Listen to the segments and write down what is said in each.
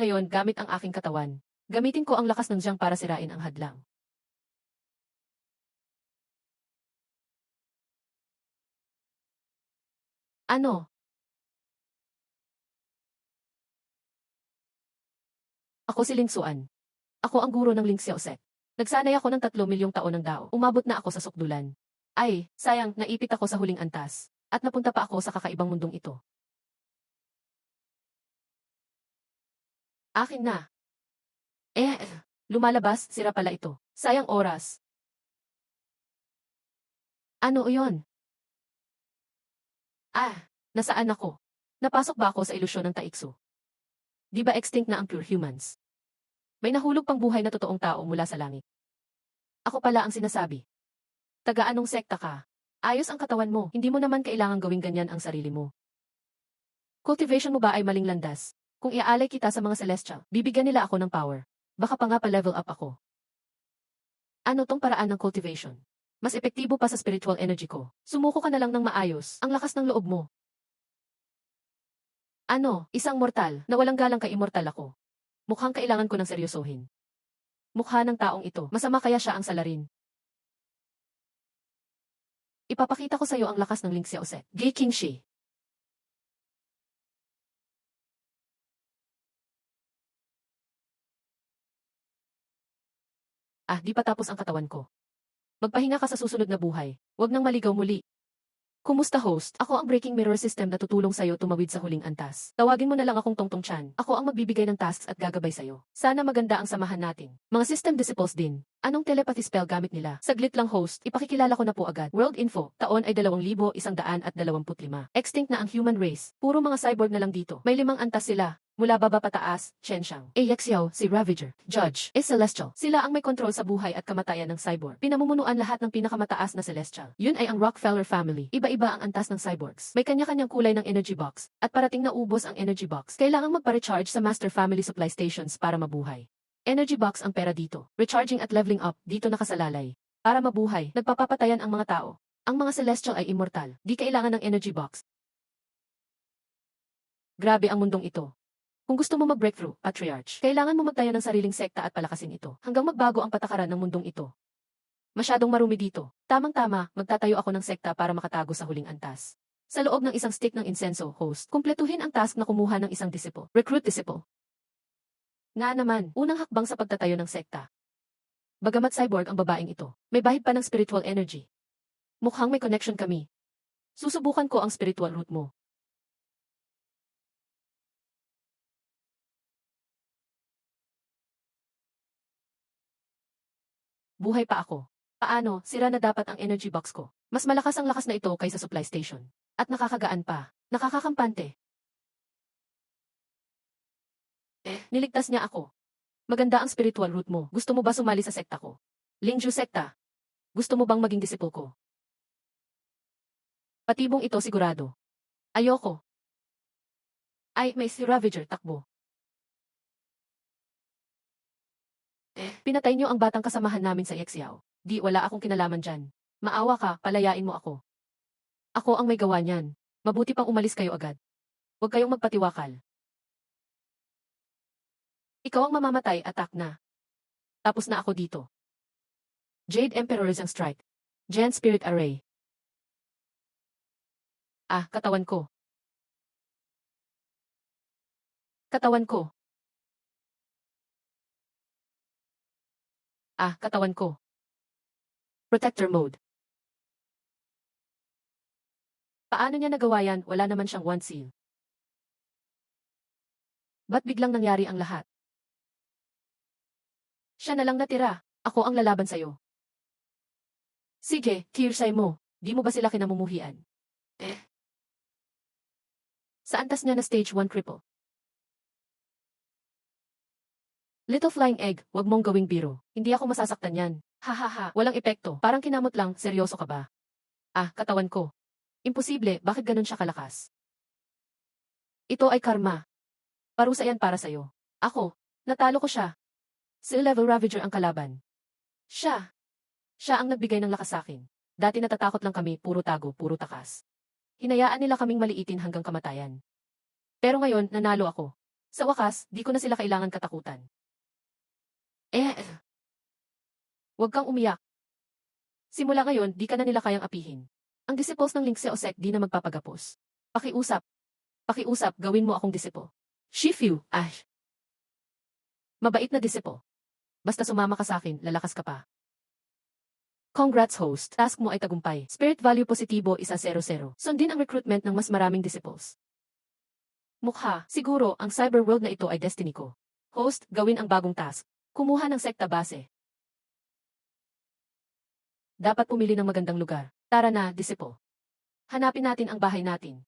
Ngayon, gamit ang aking katawan. Gamitin ko ang lakas ng Jiang para sirain ang hadlang. Ano? Ako si Ling Xuan. Ako ang guro ng Ling Xiaoset. Nagsanay ako ng 3 milyong taon ng dao. Umabot na ako sa sukdulan. Ay, sayang, naipit ako sa huling antas. At napunta pa ako sa kakaibang mundong ito. Akin na. Eh, lumalabas, sira pala ito. Sayang oras. Ano iyon? Nasaan ako? Napasok ba ako sa ilusyon ng Taikso? Di ba extinct na ang pure humans? May nahulog pang buhay na totoong tao mula sa langit. Ako pala ang sinasabi. Taga-anong sekta ka? Ayos ang katawan mo, hindi mo naman kailangang gawing ganyan ang sarili mo. Cultivation mo ba ay maling landas? Kung iaalay kita sa mga celestial, bibigyan nila ako ng power. Baka pa nga pa-level up ako. Ano tong paraan ng cultivation? Mas epektibo pa sa spiritual energy ko. Sumuko ka na lang ng maayos, ang lakas ng loob mo. Ano, isang mortal, na walang galang kay immortal ako. Mukhang kailangan ko ng seryosohin. Mukha ng taong ito, masama kaya siya ang salarin. Ipapakita ko sa iyo ang lakas ng Ling Xiaoset. Gay King Shi. Di pa tapos ang katawan ko. Magpahinga ka sa susunod na buhay. Huwag nang maligaw muli. Kumusta host? Ako ang breaking mirror system na tutulong sa'yo tumawid sa huling antas. Tawagin mo na lang akong Tongtong Chan. Ako ang magbibigay ng tasks at gagabay sa'yo. Sana maganda ang samahan natin. Mga system disciples din. Anong telepathy spell gamit nila? Saglit lang host, ipakikilala ko na po agad. World info, taon ay 2125. Extinct na ang human race. Puro mga cyborg na lang dito. May 5 antas sila. Mula baba pataas, Chen Xiao, Xiao, si Ravager, Judge, Celestial. Sila ang may kontrol sa buhay at kamatayan ng cyborg. Pinamumunuan lahat ng pinakamataas na Celestial. Yun ay ang Rockefeller family. Iba-iba ang antas ng cyborgs. May kanya-kanyang kulay ng energy box. At parating na ubos ang energy box. Kailangang magpa-recharge sa Master Family Supply Stations para mabuhay. Energy box ang pera dito. Recharging at leveling up, dito nakasalalay. Para mabuhay, nagpapapatayan ang mga tao. Ang mga Celestial ay immortal. Di kailangan ng energy box. Grabe ang mundong ito. Kung gusto mo mag-breakthrough, Patriarch, kailangan mo magtayo ng sariling sekta at palakasin ito, hanggang magbago ang patakaran ng mundong ito. Masyadong marumi dito. Tamang-tama, magtatayo ako ng sekta para makatago sa huling antas. Sa loob ng isang stick ng insenso, host, kumpletuhin ang task na kumuha ng isang disciple. Recruit disciple. Nga naman, unang hakbang sa pagtatayo ng sekta. Bagamat cyborg ang babaeng ito, may bahid pa ng spiritual energy. Mukhang may connection kami. Susubukan ko ang spiritual root mo. Buhay pa ako. Paano, sira na dapat ang energy box ko. Mas malakas ang lakas na ito kaysa supply station. At nakakagaan pa. Nakakakampante. Niligtas niya ako. Maganda ang spiritual root mo. Gusto mo ba sumali sa sekta ko? Lingju sekta. Gusto mo bang maging disciple ko? Patibong ito sigurado. Ayoko. Ay, may si Ravager takbo. Pinatay niyo ang batang kasamahan namin sa Xiao. Di wala akong kinalaman dyan. Maawa ka, palayain mo ako. Ako ang may gawa niyan. Mabuti pang umalis kayo agad. Huwag kayong magpatiwakal. Ikaw ang mamamatay, attack na. Tapos na ako dito. Jade Emperorism Strike. Gen Spirit Array. Katawan ko. Katawan ko. Katawan ko. Protector mode. Paano niya nagawa yan? Wala naman siyang one seal. Ba't biglang nangyari ang lahat? Siya na lang natira. Ako ang lalaban sa'yo. Sige, tirsay mo. Di mo ba sila kinamumuhian? Sa antas niya na stage 1 cripple. Little flying egg, wag mong gawing biro. Hindi ako masasaktan yan. Hahaha, walang epekto. Parang kinamot lang, seryoso ka ba? Katawan ko. Imposible, bakit ganun siya kalakas? Ito ay karma. Parusa yan para sa'yo. Ako, natalo ko siya. Sea level Ravager ang kalaban. Siya. Siya ang nagbigay ng lakas sa'kin. Dati natatakot lang kami, puro tago, puro takas. Hinayaan nila kaming maliitin hanggang kamatayan. Pero ngayon, nanalo ako. Sa wakas, di ko na sila kailangan katakutan. Eh, huwag kang umiyak. Simula ngayon, di ka na nila kayang apihin. Ang disciples ng Lingse Osek di na magpapagapos. Pakiusap. Pakiusap, gawin mo akong disipo. Shifu, Ash. Mabait na disipo. Basta sumama ka sa akin, lalakas ka pa. Congrats host, task mo ay tagumpay. Spirit value positibo 100. Sundin ang recruitment ng mas maraming disciples. Mukha, siguro, ang cyberworld na ito ay destiny ko. Host, gawin ang bagong task. Kumuha ng sekta base. Dapat pumili ng magandang lugar. Tara na, disipo. Hanapin natin ang bahay natin.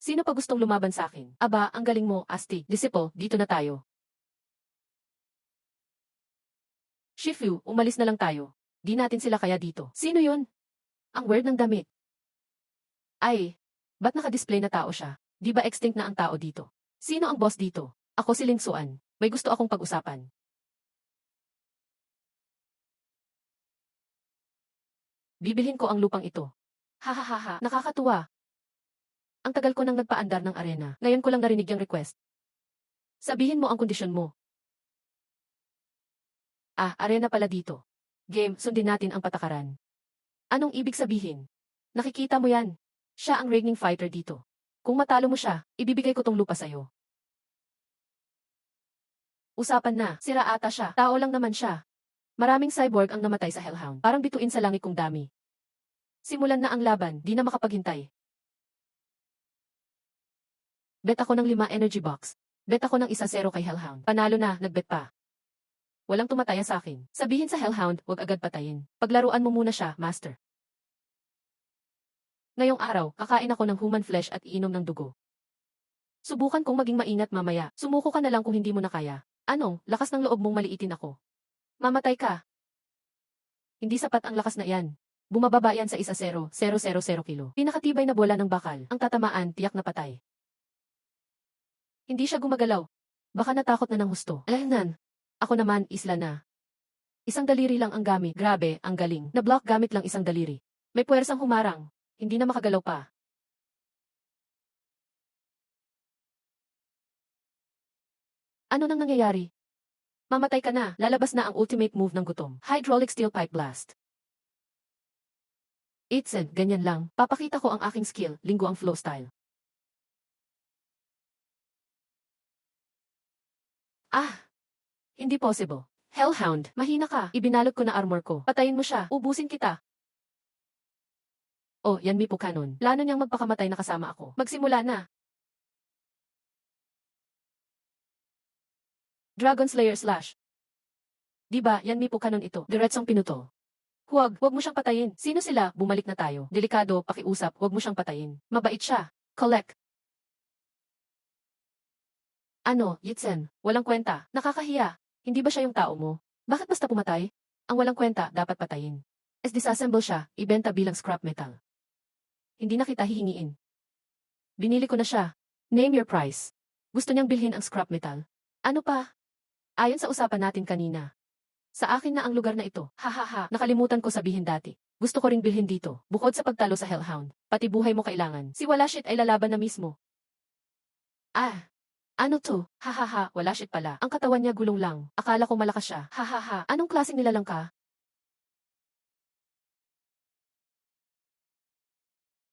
Sino pa gustong lumaban sa akin? Aba, ang galing mo, Asti. Disipo, dito na tayo. Shifu, umalis na lang tayo. Di natin sila kaya dito. Sino yun? Ang weird ng damit. Ay, ba't naka-display na tao siya? Di ba extinct na ang tao dito? Sino ang boss dito? Ako si Ling Suan. May gusto akong pag-usapan. Bibilhin ko ang lupang ito. Hahaha, nakakatuwa. Ang tagal ko nang nagpaandar ng arena. Ngayon ko lang narinig yung request. Sabihin mo ang kondisyon mo. Arena pala dito. Game, sundin natin ang patakaran. Anong ibig sabihin? Nakikita mo yan. Siya ang reigning fighter dito. Kung matalo mo siya, ibibigay ko tong lupa sa'yo. Usapan na, sira ata siya. Tao lang naman siya. Maraming cyborg ang namatay sa Hellhound. Parang bituin sa langit kong dami. Simulan na ang laban, di na makapaghintay. Bet ako ng 5 energy box. Bet ako ng 1-0 kay Hellhound. Panalo na, nagbet pa. Walang tumataya sa akin. Sabihin sa Hellhound, huwag agad patayin. Paglaruan mo muna siya, Master. Ngayong araw, kakain ako ng human flesh at iinom ng dugo. Subukan kong maging maingat mamaya. Sumuko ka na lang kung hindi mo na kaya. Anong, lakas ng loob mong maliitin ako? Mamatay ka. Hindi sapat ang lakas na iyan. Bumababa yan sa 1-0, 0-0-0 kilo. Pinakatibay na bola ng bakal. Ang tatamaan, tiyak na patay. Hindi siya gumagalaw. Baka natakot na ng husto. Nan. Ako naman, isla na. Isang daliri lang ang gamit. Grabe, ang galing. Na-block gamit lang isang daliri. May puwersang humarang. Hindi na makagalaw pa. Ano nang nangyayari? Mamatay ka na. Lalabas na ang ultimate move ng gutom. Hydraulic Steel Pipe Blast. Itsen, ganyan lang. Papakita ko ang aking skill. Linggo ang flow style. Hindi possible. Hellhound, mahina ka. Ibinalot ko na armor ko. Patayin mo siya. Ubusin kita. Oh, yan Mipo Canon. Plano niyang magpakamatay na kasama ako. Magsimula na. Dragon Slayer Slash. Diba, yan Mipo Canon ito. Diretsong pinuto. Huwag mo siyang patayin. Sino sila? Bumalik na tayo. Delikado, pakiusap, huwag mo siyang patayin. Mabait siya. Collect. Ano, Yitsen? Walang kwenta. Nakakahiya. Hindi ba siya yung tao mo? Bakit basta pumatay? Ang walang kwenta, dapat patayin. Disassemble siya, ibenta bilang scrap metal. Hindi na kita hihingiin. Binili ko na siya. Name your price. Gusto niyang bilhin ang scrap metal. Ano pa? Ayon sa usapan natin kanina. Sa akin na ang lugar na ito. Hahaha, nakalimutan ko sabihin dati. Gusto ko ring bilhin dito, bukod sa pagtalo sa Hellhound. Pati buhay mo kailangan. Si Walashit ay lalaban na mismo. Ano to? Hahaha, wala shit pala. Ang katawan niya gulong lang. Akala ko malakas siya. Hahaha, anong klaseng nilalang ka?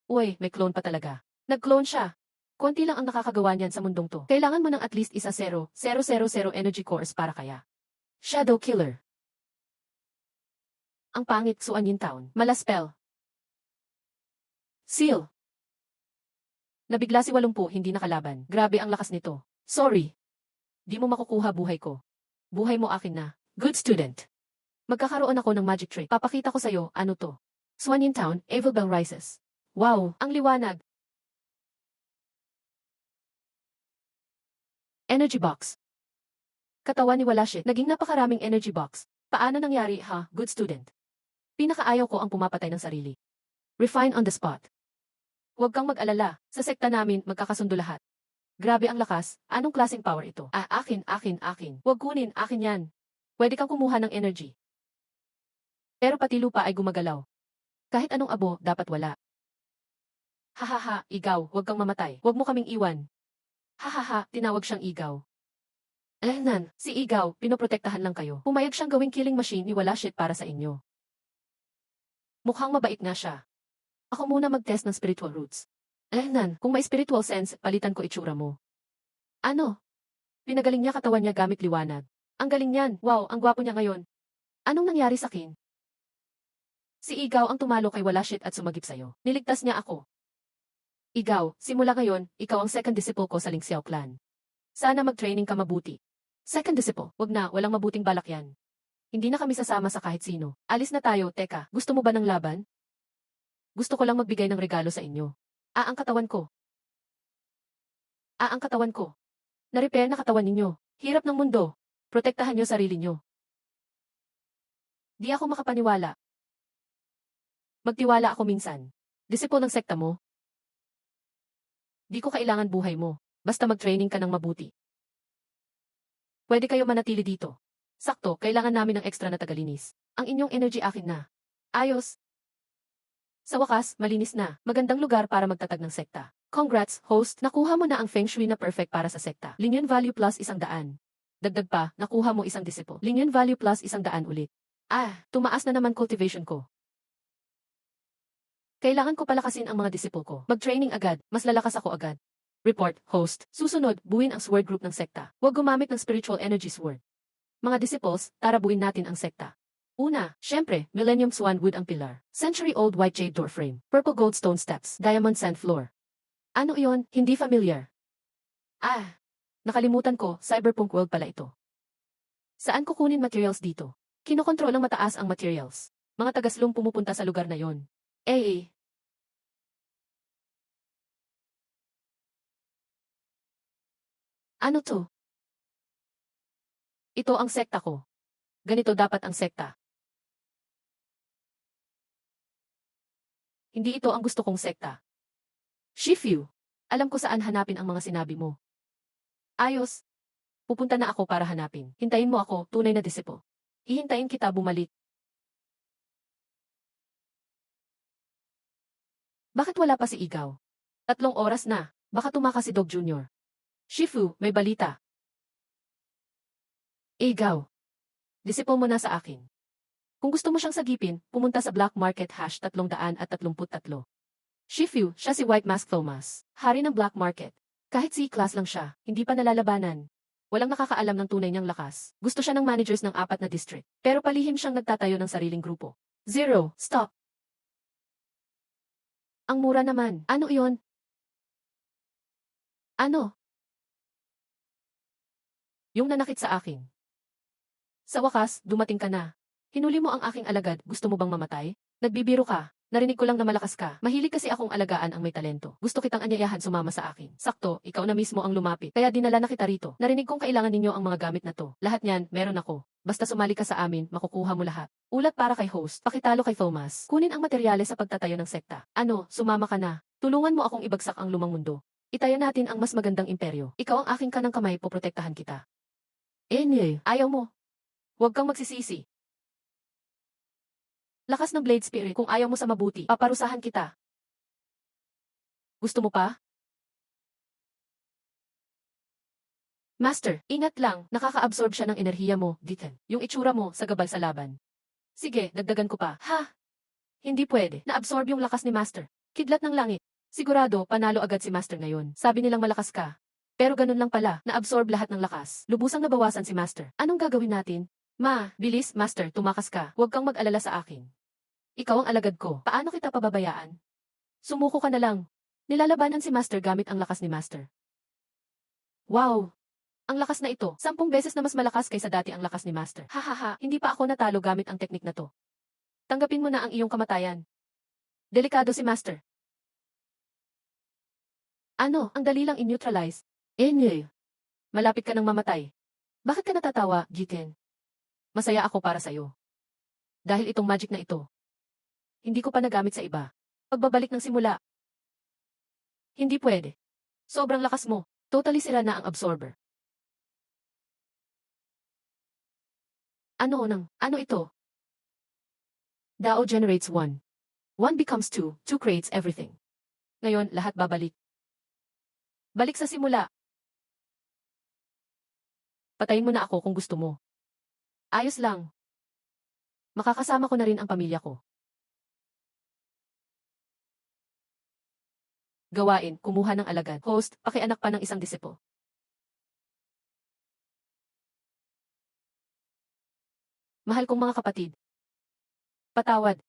Uy, may clone pa talaga. Nag-clone siya. Konti lang ang nakakagawa niyan sa mundong to. Kailangan mo ng at least 1-0, 0-0-0 energy cores para kaya. Shadow Killer. Ang pangit, Suan Yin Town. Malaspell. Seal. Nabigla si Walumpo, hindi nakalaban. Grabe ang lakas nito. Sorry. Di mo makukuha buhay ko. Buhay mo akin na. Good student. Magkakaroon ako ng magic trick. Papakita ko sa'yo, ano to. Suan Yin Town, Evil Bell Rises. Wow, ang liwanag. Energy box. Katawan ni Walashit, naging napakaraming energy box. Paano nangyari, ha? Good student. Pinakaayaw ko ang pumapatay ng sarili. Refine on the spot. Huwag kang mag-alala, sa sekta namin magkakasundo lahat. Grabe ang lakas, anong klaseng power ito? Akin. Huwag kunin, akin yan. Pwede kang kumuha ng energy. Pero pati lupa ay gumagalaw. Kahit anong abo, dapat wala. Hahaha, igaw, huwag kang mamatay. Huwag mo kaming iwan. Hahaha, tinawag siyang igaw. Nan, si igaw, pinoprotektahan lang kayo. Pumayag siyang gawing killing machine ni wala shit para sa inyo. Mukhang mabait nga siya. Ako muna mag-test ng spiritual roots. Nan, kung may spiritual sense, palitan ko itsura mo. Ano? Pinagaling niya katawan niya gamit liwanag. Ang galing niyan, wow, ang gwapo niya ngayon. Anong nangyari sa akin? Si Igaw ang tumalo kay wala shit at sumagip sa'yo. Niligtas niya ako. Igaw, simula ngayon, ikaw ang second disciple ko sa Ling Xiao clan. Sana mag-training ka mabuti. Second disciple, wag na, walang mabuting balak yan. Hindi na kami sasama sa kahit sino. Alis na tayo, teka, gusto mo ba ng laban? Gusto ko lang magbigay ng regalo sa inyo. Ang katawan ko. Ang katawan ko. Na-repair na katawan ninyo. Hirap ng mundo. Protektahan niyo sarili niyo. Di ako makapaniwala. Magtiwala ako minsan. Disciple ng sekta mo. Di ko kailangan buhay mo. Basta mag-training ka ng mabuti. Pwede kayo manatili dito. Sakto, kailangan namin ng extra na tagalinis. Ang inyong energy akin na. Ayos. Sa wakas, malinis na. Magandang lugar para magtatag ng sekta. Congrats, host, nakuha mo na ang feng shui na perfect para sa sekta. Lingyan value plus 100. Dagdag pa, nakuha mo isang disciple. Lingyan value plus 100 ulit. Tumaas na naman cultivation ko. Kailangan ko palakasin ang mga disciple ko. Mag-training agad, mas lalakas ako agad. Report, host. Susunod, buuin ang sword group ng sekta. Huwag gumamit ng spiritual energy sword. Mga disciples, tara buuin natin ang sekta. Una, syempre, Millennium Swan Wood ang pillar. Century-old white jade door frame. Purple gold stone steps. Diamond sand floor. Ano iyon? Hindi familiar. Nakalimutan ko, cyberpunk world pala ito. Saan kukunin materials dito? Kinokontrol ng mataas ang materials. Mga tagaslong pumupunta sa lugar na yon. Ano to? Ito ang sekta ko. Ganito dapat ang sekta. Hindi ito ang gusto kong sekta. Shifu, alam ko saan hanapin ang mga sinabi mo. Ayos. Pupunta na ako para hanapin. Hintayin mo ako, tunay na disciple. Hihintayin kita bumalik. Bakit wala pa si Igaw? 3 oras na. Baka tumakas si Dog Jr. Shifu, may balita. Igaw. Disciple mo na sa akin. Kung gusto mo siyang sagipin, pumunta sa Black Market #333. Shifu, siya si White Mask Thomas. Hari ng Black Market. Kahit C-class lang siya, hindi pa nalalabanan. Walang nakakaalam ng tunay niyang lakas. Gusto siya ng managers ng 4 na district. Pero palihim siyang nagtatayo ng sariling grupo. Zero, stop. Ang mura naman. Ano iyon? Ano? Yung nanakit sa akin. Sa wakas, dumating ka na. Hinuli mo ang aking alagad, gusto mo bang mamatay? Nagbibiro ka. Narinig ko lang na malakas ka. Mahilig kasi akong alagaan ang may talento. Gusto kitang anyayahan sumama sa akin. Sakto, ikaw na mismo ang lumapit. Kaya dinala na kita rito. Narinig kong kailangan ninyo ang mga gamit na to. Lahat niyan, meron ako. Basta sumali ka sa amin, makukuha mo lahat. Ulat para kay host, pakitalo kay Thomas. Kunin ang materyales sa pagtatayo ng sekta. Ano, sumama ka na. Tulungan mo akong ibagsak ang lumang mundo. Itaya natin ang mas magandang imperyo. Ikaw ang aking kanang kamay, poprotektahan kita. Ayaw mo. Huwag kang magsisisi. Lakas ng Blade Spirit, kung ayaw mo sa mabuti, paparusahan kita. Gusto mo pa? Master, ingat lang, nakaka-absorb siya ng enerhiya mo, Deacon. Yung itsura mo, sa gabal sa laban. Sige, dagdagan ko pa. Hindi pwede, na-absorb yung lakas ni Master. Kidlat ng langit. Sigurado, panalo agad si Master ngayon. Sabi nilang malakas ka. Pero ganun lang pala, na-absorb lahat ng lakas. Lubusang nabawasan si Master. Anong gagawin natin? Bilis, Master, tumakas ka. Huwag kang mag-alala sa akin. Ikaw ang alagad ko. Paano kita pababayaan? Sumuko ka na lang. Nilalabanan si Master gamit ang lakas ni Master. Wow! Ang lakas na ito, 10 beses na mas malakas kaysa dati ang lakas ni Master. Hindi pa ako natalo gamit ang teknik na to. Tanggapin mo na ang iyong kamatayan. Delikado si Master. Ano, ang dali lang in-neutralize? Malapit ka nang mamatay. Bakit ka natatawa, Jiten? Masaya ako para sa'yo. Dahil itong magic na ito, hindi ko pa nagamit sa iba. Pagbabalik ng simula, hindi pwede. Sobrang lakas mo, totally sira na ang absorber. Ano ito? Dao generates 1. One becomes two, two creates everything. Ngayon, lahat babalik. Balik sa simula. Patayin mo na ako kung gusto mo. Ayos lang. Makakasama ko na rin ang pamilya ko. Gawain, kumuha ng alagad. Host, pakianak pa ng isang disipo. Mahal kong mga kapatid. Patawad.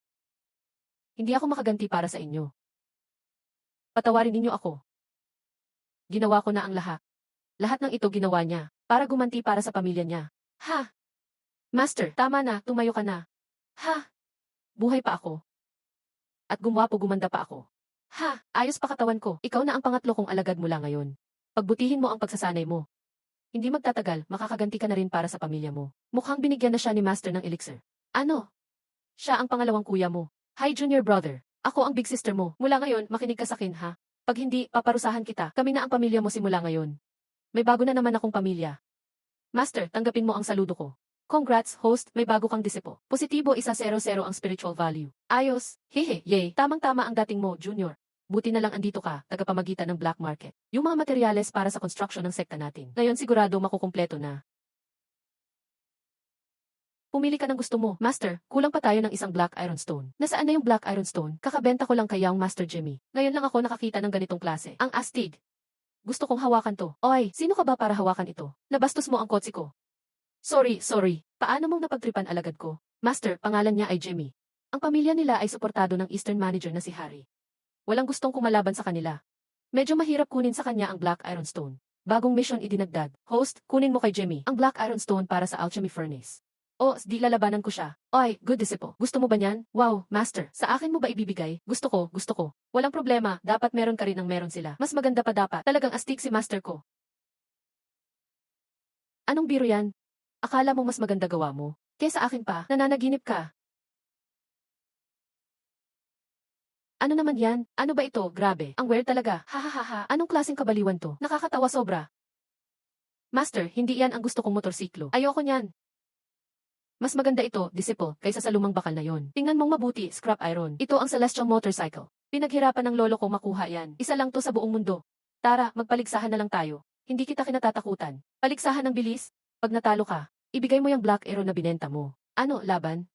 Hindi ako makaganti para sa inyo. Patawarin ninyo ako. Ginawa ko na ang lahat. Lahat ng ito ginawa niya, para gumanti para sa pamilya niya. Ha? Master, tama na, tumayo ka na. Ha? Buhay pa ako. At gumwapo gumanda pa ako. Ha? Ayos pa katawan ko, ikaw na ang pangatlo kong alagad mula ngayon. Pagbutihin mo ang pagsasanay mo. Hindi magtatagal, makakaganti ka na rin para sa pamilya mo. Mukhang binigyan na siya ni Master ng elixir. Ano? Siya ang pangalawang kuya mo. Hi junior brother. Ako ang big sister mo. Mula ngayon, makinig ka sa akin ha. Pag hindi, paparusahan kita. Kami na ang pamilya mo simula ngayon. May bago na naman akong pamilya. Master, tanggapin mo ang saludo ko. Congrats, host, may bago kang disipo. Positibo 1-0-0 ang spiritual value. Ayos, hehe, yay, tamang-tama ang dating mo, junior. Buti na lang andito ka, tagapamagitan ng black market. Yung mga materyales para sa construction ng sekta natin. Ngayon sigurado makukumpleto na. Pumili ka ng gusto mo. Master, kulang pa tayo ng isang black iron stone. Nasaan na yung black iron stone? Kakabenta ko lang kay Young Master Jimmy. Ngayon lang ako nakakita ng ganitong klase. Ang astig. Gusto kong hawakan to. Oy, sino ka ba para hawakan ito? Nabastos mo ang kotse ko. Sorry. Paano mong napagtripan alagad ko? Master, pangalan niya ay Jimmy. Ang pamilya nila ay suportado ng Eastern Manager na si Harry. Walang gustong kumalaban sa kanila. Medyo mahirap kunin sa kanya ang black iron stone. Bagong mission idinagdag. Host, kunin mo kay Jimmy ang black iron stone para sa alchemy furnace. O, di lalabanan ko siya. Oy, good disipo. Gusto mo ba niyan? Wow, master. Sa akin mo ba ibibigay? Gusto ko. Walang problema, dapat meron ka rin ang meron sila. Mas maganda pa dapat. Talagang astig si master ko. Anong biro yan? Akala mo mas maganda gawa mo? Kesa akin pa, nananaginip ka. Ano naman yan? Ano ba ito? Grabe. Ang weird talaga. Hahaha. Anong klaseng kabaliwan to? Nakakatawa sobra. Master, hindi yan ang gusto kong motorsiklo. Ayoko niyan. Mas maganda ito, disipo, kaysa sa lumang bakal na yon. Tingnan mong mabuti, scrap iron. Ito ang celestial motorcycle. Pinaghirapan ng lolo ko makuha yan. Isa lang to sa buong mundo. Tara, magpaligsahan na lang tayo. Hindi kita kinatatakutan. Paligsahan ng bilis. Pag natalo ka, ibigay mo yung black arrow na binenta mo. Ano, laban?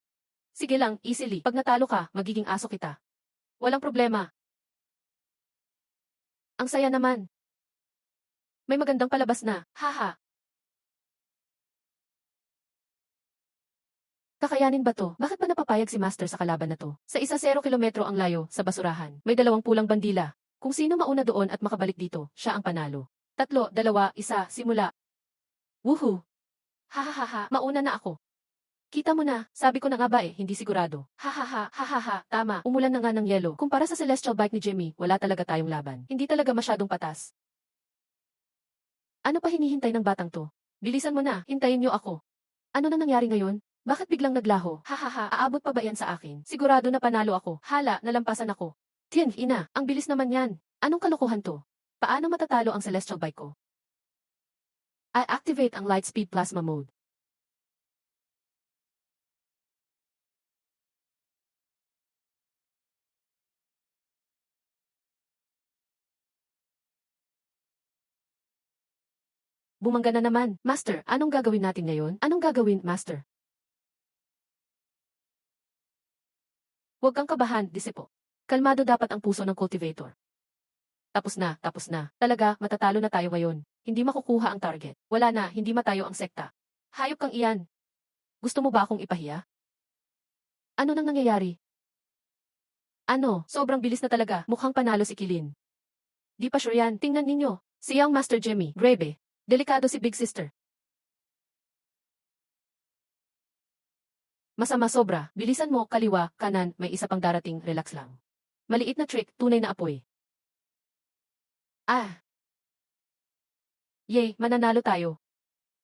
Sige lang, easily. Pag natalo ka, magiging aso kita. Walang problema. Ang saya naman. May magandang palabas na, haha. Kakayanin ba to? Bakit ba napapayag si Master sa kalaban na to? Sa 1-0 kilometro ang layo, sa basurahan. May 2 pulang bandila. Kung sino mauna doon at makabalik dito, siya ang panalo. 3, 2, 1, simula. Woohoo! Hahaha, mauna na ako. Kita mo na, sabi ko na nga ba hindi sigurado. Hahaha, tama, umulan na nga ng yelo. Kumpara sa celestial bike ni Jimmy, wala talaga tayong laban. Hindi talaga masyadong patas. Ano pa hinihintay ng batang to? Bilisan mo na, hintayin niyo ako. Ano na nangyari ngayon? Bakit biglang naglaho? Hahaha, aabot pa ba yan sa akin? Sigurado na panalo ako. Hala, nalampasan ako. Tiyan, ina, ang bilis naman yan. Anong kalokohan to? Paano matatalo ang celestial bike ko? I activate ang light speed plasma mode. Bumangga na naman. Master, anong gagawin natin ngayon? Anong gagawin, Master? Huwag kang kabahan, disipo. Kalmado dapat ang puso ng cultivator. Tapos na. Talaga, matatalo na tayo ngayon. Hindi makukuha ang target. Wala na, hindi matayo ang sekta. Hayop kang iyan. Gusto mo ba akong ipahiya? Ano nang nangyayari? Ano, sobrang bilis na talaga. Mukhang panalo si Kilin. Di pa sure yan. Tingnan ninyo. Si Young Master Jimmy. Grabe. Delikado si Big Sister. Masama sobra. Bilisan mo, kaliwa, kanan, may isa pang darating, relax lang. Maliit na trick, tunay na apoy. Ah! Yay, mananalo tayo.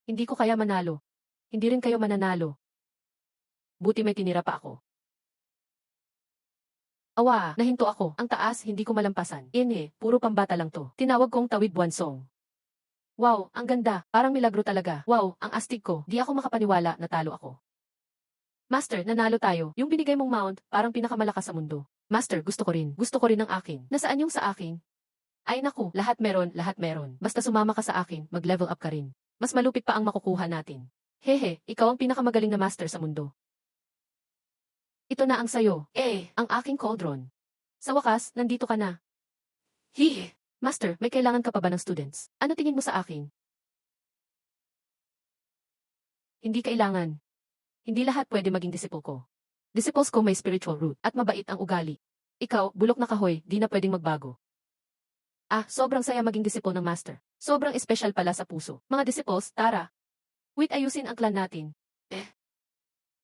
Hindi ko kaya manalo. Hindi rin kayo mananalo. Buti may tinira pa ako. Awa, nahinto ako. Ang taas, hindi ko malampasan. Puro pambata lang to. Tinawag kong tawid buwan song. Wow, ang ganda. Parang milagro talaga. Wow, ang astig ko. Di ako makapaniwala na talo ako. Master, nanalo tayo. Yung binigay mong mount, parang pinakamalakas sa mundo. Master, gusto ko rin. Gusto ko rin ang akin. Nasaan yung sa akin? Ay naku, lahat meron, lahat meron. Basta sumama ka sa akin, mag-level up ka rin. Mas malupit pa ang makukuha natin. Hehe, ikaw ang pinakamagaling na master sa mundo. Ito na ang sayo. Ang aking cauldron. Sa wakas, nandito ka na. Hihi. Master, may kailangan ka pa ba ng students? Ano tingin mo sa akin? Hindi kailangan. Hindi lahat pwede maging disciple ko. Disciples ko may spiritual root at mabait ang ugali. Ikaw, bulok na kahoy, di na pwedeng magbago. Sobrang saya maging disciple ng master. Sobrang espesyal pala sa puso. Mga disciples, tara. Wait, ayusin ang clan natin.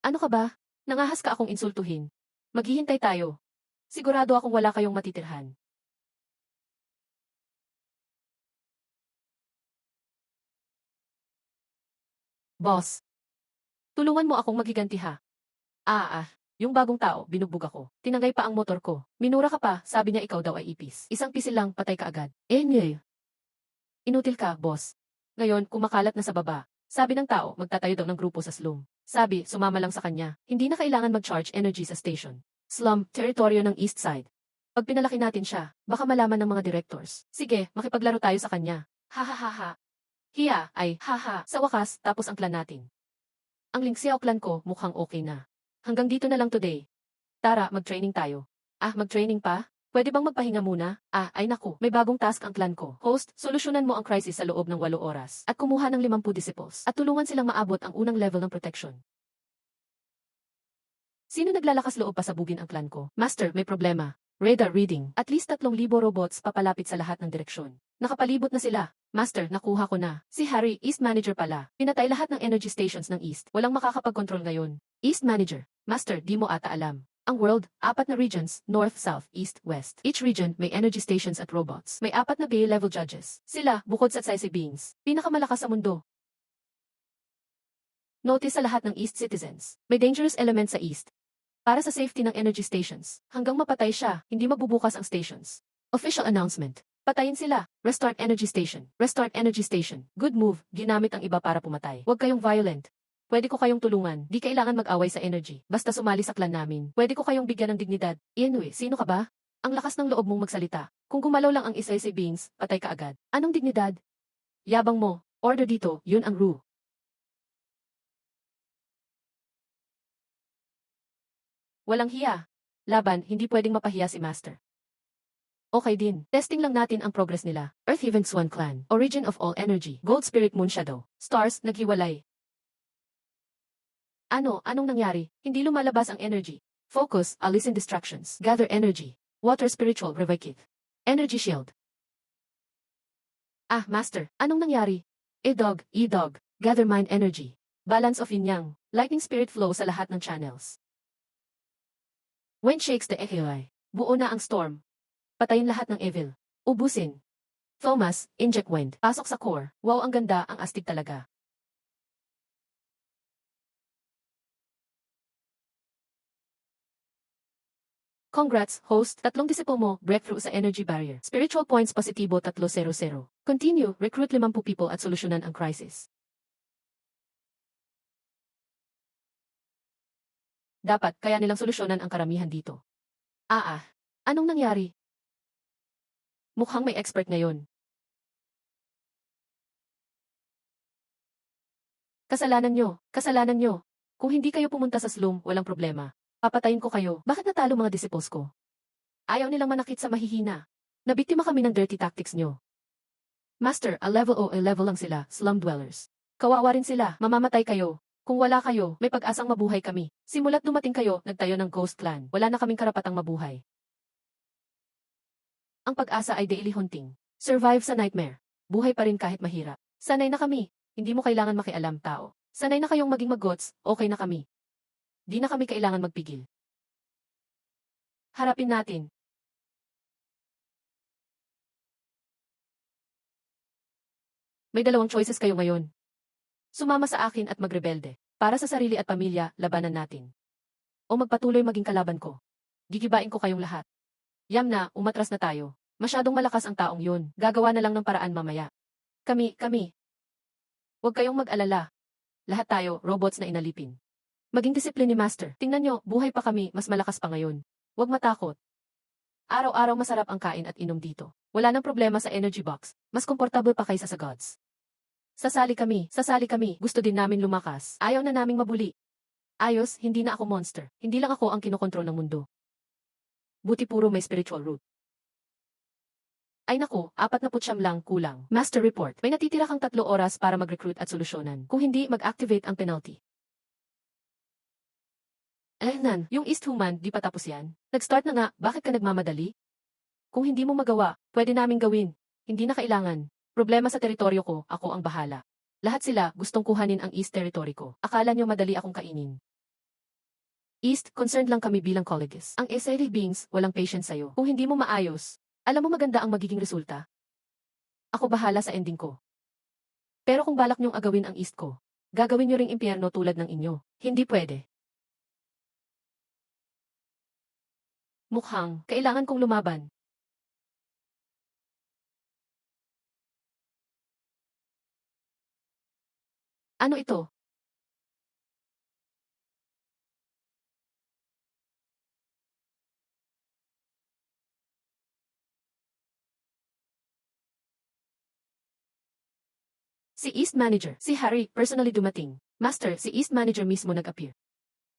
Ano ka ba? Nangahas ka akong insultuhin. Maghihintay tayo. Sigurado akong wala kayong matitirhan. Boss. Tulungan mo akong maghiganti ha. Yung bagong tao, binugbog ako. Tinangay pa ang motor ko. Minura ka pa, sabi niya ikaw daw ay ipis. Isang pisil lang, patay ka agad. Nye. Inutil ka, boss. Ngayon, kumakalat na sa baba. Sabi ng tao, magtatayo daw ng grupo sa slum. Sabi, sumama lang sa kanya. Hindi na kailangan mag-charge energy sa station. Slum, teritoryo ng east side. Pag pinalaki natin siya, baka malaman ng mga directors. Sige, makipaglaro tayo sa kanya. Ha. Hiya, ay, haha, sa wakas, tapos ang clan natin. Ang Lingxiao clan ko, mukhang okay na. Hanggang dito na lang today. Tara, mag-training tayo. Mag-training pa? Pwede bang magpahinga muna? Ay naku, may bagong task ang clan ko. Host, solusyonan mo ang crisis sa loob ng 8 oras. At kumuha ng 50 disciples. At tulungan silang maabot ang unang level ng protection. Sino naglalakas loob pa sabugin ang clan ko? Master, may problema. Radar reading. At least 3,000 robots papalapit sa lahat ng direksyon. Nakapalibot na sila. Master, nakuha ko na. Si Harry, East Manager pala. Pinatay lahat ng energy stations ng East. Walang makakapag-control ngayon. East Manager. Master, di mo ata alam. Ang world, 4 na regions, North, South, East, West. Each region may energy stations at robots. May 4 na Bay-level judges. Sila, bukod sa Saisi beings, pinakamalakas sa mundo. Notice sa lahat ng East citizens. May dangerous element sa East. Para sa safety ng energy stations. Hanggang mapatay siya, hindi mabubukas ang stations. Official announcement. Patayin sila. Restart energy station. Restart energy station. Good move. Ginamit ang iba para pumatay. Huwag kayong violent. Pwede ko kayong tulungan. Di kailangan mag-away sa energy. Basta sumali sa clan namin. Pwede ko kayong bigyan ng dignidad. Ianue, sino ka ba? Ang lakas ng loob mong magsalita. Kung gumalaw lang ang isa-isa beings, patay ka agad. Anong dignidad? Yabang mo. Order dito, yun ang rule. Walang hiya. Laban, hindi pwedeng mapahiya si Master. Okay din. Testing lang natin ang progress nila. Earth Heaven Swan Clan. Origin of all energy. Gold Spirit Moon Shadow. Stars, naghiwalay. Anong nangyari? Hindi lumalabas ang energy. Focus, alisin distractions. Gather energy. Water Spiritual Revive. Energy Shield. Master, anong nangyari? E-Dog. Gather Mind Energy. Balance of Yin-Yang. Lightning Spirit Flow sa lahat ng channels. Wind shakes the echoey. Buo na ang storm. Patayin lahat ng evil. Ubusin. Thomas, inject wind. Pasok sa core. Wow, ang ganda, ang astig talaga. Congrats, host. 3 disciple mo, breakthrough sa energy barrier. Spiritual points positibo 300. Continue, recruit 50 people at solusyonan ang crisis. Dapat, kaya nilang solusyonan ang karamihan dito. Anong nangyari? Mukhang may expert ngayon. Kasalanan nyo. Kung hindi kayo pumunta sa slum, walang problema. Papatayin ko kayo. Bakit natalo mga disciples ko? Ayaw nilang manakit sa mahihina. Nabiktima kami ng dirty tactics nyo. Master, a level lang sila, slum dwellers. Kawawa rin sila, mamamatay kayo. Kung wala kayo, may pag-asang mabuhay kami. Simula't dumating kayo, nagtayo ng ghost clan. Wala na kaming karapatang mabuhay. Ang pag-asa ay daily hunting. Survive sa nightmare. Buhay pa rin kahit mahirap. Sanay na kami. Hindi mo kailangan makialam, tao. Sanay na kayong maging mag-gots, okay na kami. Di na kami kailangan magpigil. Harapin natin. May 2 choices kayo ngayon. Sumama sa akin at magrebelde. Para sa sarili at pamilya, labanan natin. O magpatuloy maging kalaban ko. Gigibain ko kayong lahat. Yam na, umatras na tayo. Masyadong malakas ang taong yun. Gagawa na lang ng paraan mamaya. Kami. Huwag kayong mag-alala. Lahat tayo, robots na inalipin. Maging disiplin ni Master. Tingnan nyo, buhay pa kami, mas malakas pa ngayon. Huwag matakot. Araw-araw masarap ang kain at inom dito. Wala nang problema sa energy box. Mas komportable pa kaysa sa gods. Sasali kami. Gusto din namin lumakas. Ayaw na naming mabuli. Ayos, hindi na ako monster. Hindi lang ako ang kinokontrol ng mundo. Buti puro may spiritual root. Ay naku, 49 lang kulang. Master report. May natitira kang 3 oras para mag-recruit at solusyonan. Kung hindi, mag-activate ang penalty. Yung East Human, di pa tapos yan. Nag-start na nga, bakit ka nagmamadali? Kung hindi mo magawa, pwede naming gawin. Hindi na kailangan. Problema sa teritoryo ko, ako ang bahala. Lahat sila gustong kuhanin ang East territory ko. Akala nyo madali akong kainin. East, concerned lang kami bilang colleagues. Ang SID beings, walang patience sa'yo. Kung hindi mo maayos, alam mo maganda ang magiging resulta. Ako bahala sa ending ko. Pero kung balak nyong agawin ang East ko, gagawin nyo ring impyerno tulad ng inyo. Hindi pwede. Mukhang, kailangan kong lumaban. Ano ito? Si East Manager, si Harry, personally dumating. Master, si East Manager mismo nag-appear.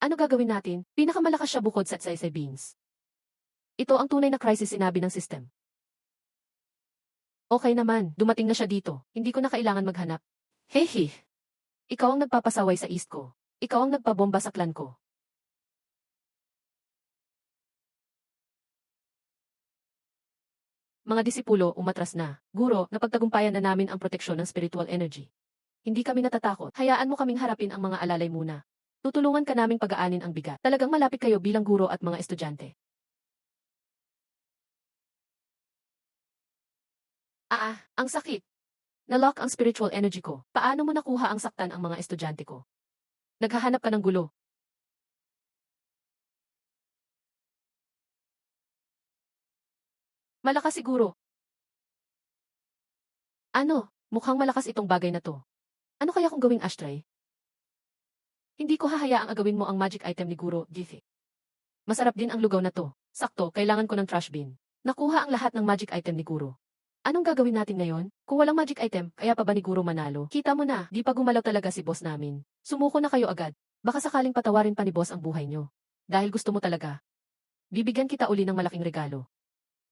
Ano gagawin natin? Pinakamalakas siya bukod sa Tsaisay Beings. Ito ang tunay na crisis sinabi ng system. Okay naman, dumating na siya dito. Hindi ko na kailangan maghanap. Hehe. Ikaw ang nagpapasaway sa East ko. Ikaw ang nagpabomba sa clan ko. Mga disipulo, umatras na. Guro, napagtagumpayan na namin ang proteksyon ng spiritual energy. Hindi kami natatakot. Hayaan mo kaming harapin ang mga alalay muna. Tutulungan ka naming pag-aanin ang bigat. Talagang malapit kayo bilang guro at mga estudyante. Ang sakit. Nalock ang spiritual energy ko. Paano mo nakuha ang saktan ang mga estudyante ko? Naghahanap ka ng gulo. Malakas siguro. Ano? Mukhang malakas itong bagay na to. Ano kaya kung gawing ashtray? Hindi ko hahayaang agawin mo ang magic item ni Guro, Githi. Masarap din ang lugaw na to. Sakto, kailangan ko ng trash bin. Nakuha ang lahat ng magic item ni Guro. Anong gagawin natin ngayon? Kung walang magic item, kaya pa ba ni Guro manalo? Kita mo na, di pa gumalaw talaga si boss namin. Sumuko na kayo agad. Baka sakaling patawarin pa ni boss ang buhay nyo. Dahil gusto mo talaga. Bibigyan kita uli ng malaking regalo.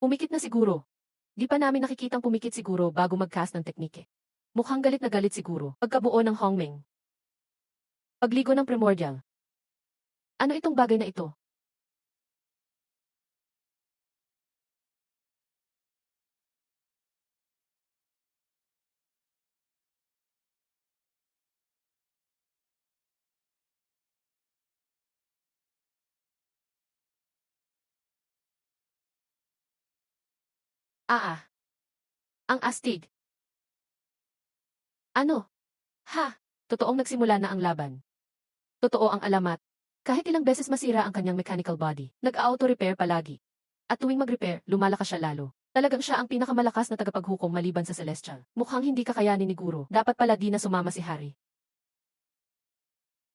Pumikit na siguro. Di pa namin nakikitang pumikit siguro bago mag-cast ng teknike. Mukhang galit na galit siguro. Pagkabuo ng Hongmeng. Pagligo ng primordial. Ano itong bagay na ito? Ah. Ang astig. Ano? Ha? Totoong nagsimula na ang laban. Totoo ang alamat. Kahit ilang beses masira ang kanyang mechanical body, nag-auto-repair palagi. At tuwing mag-repair, lumalakas siya lalo. Talagang siya ang pinakamalakas na tagapaghukom maliban sa Celestial. Mukhang hindi kakayanin ni Guro. Dapat pala di na sumama si Harry.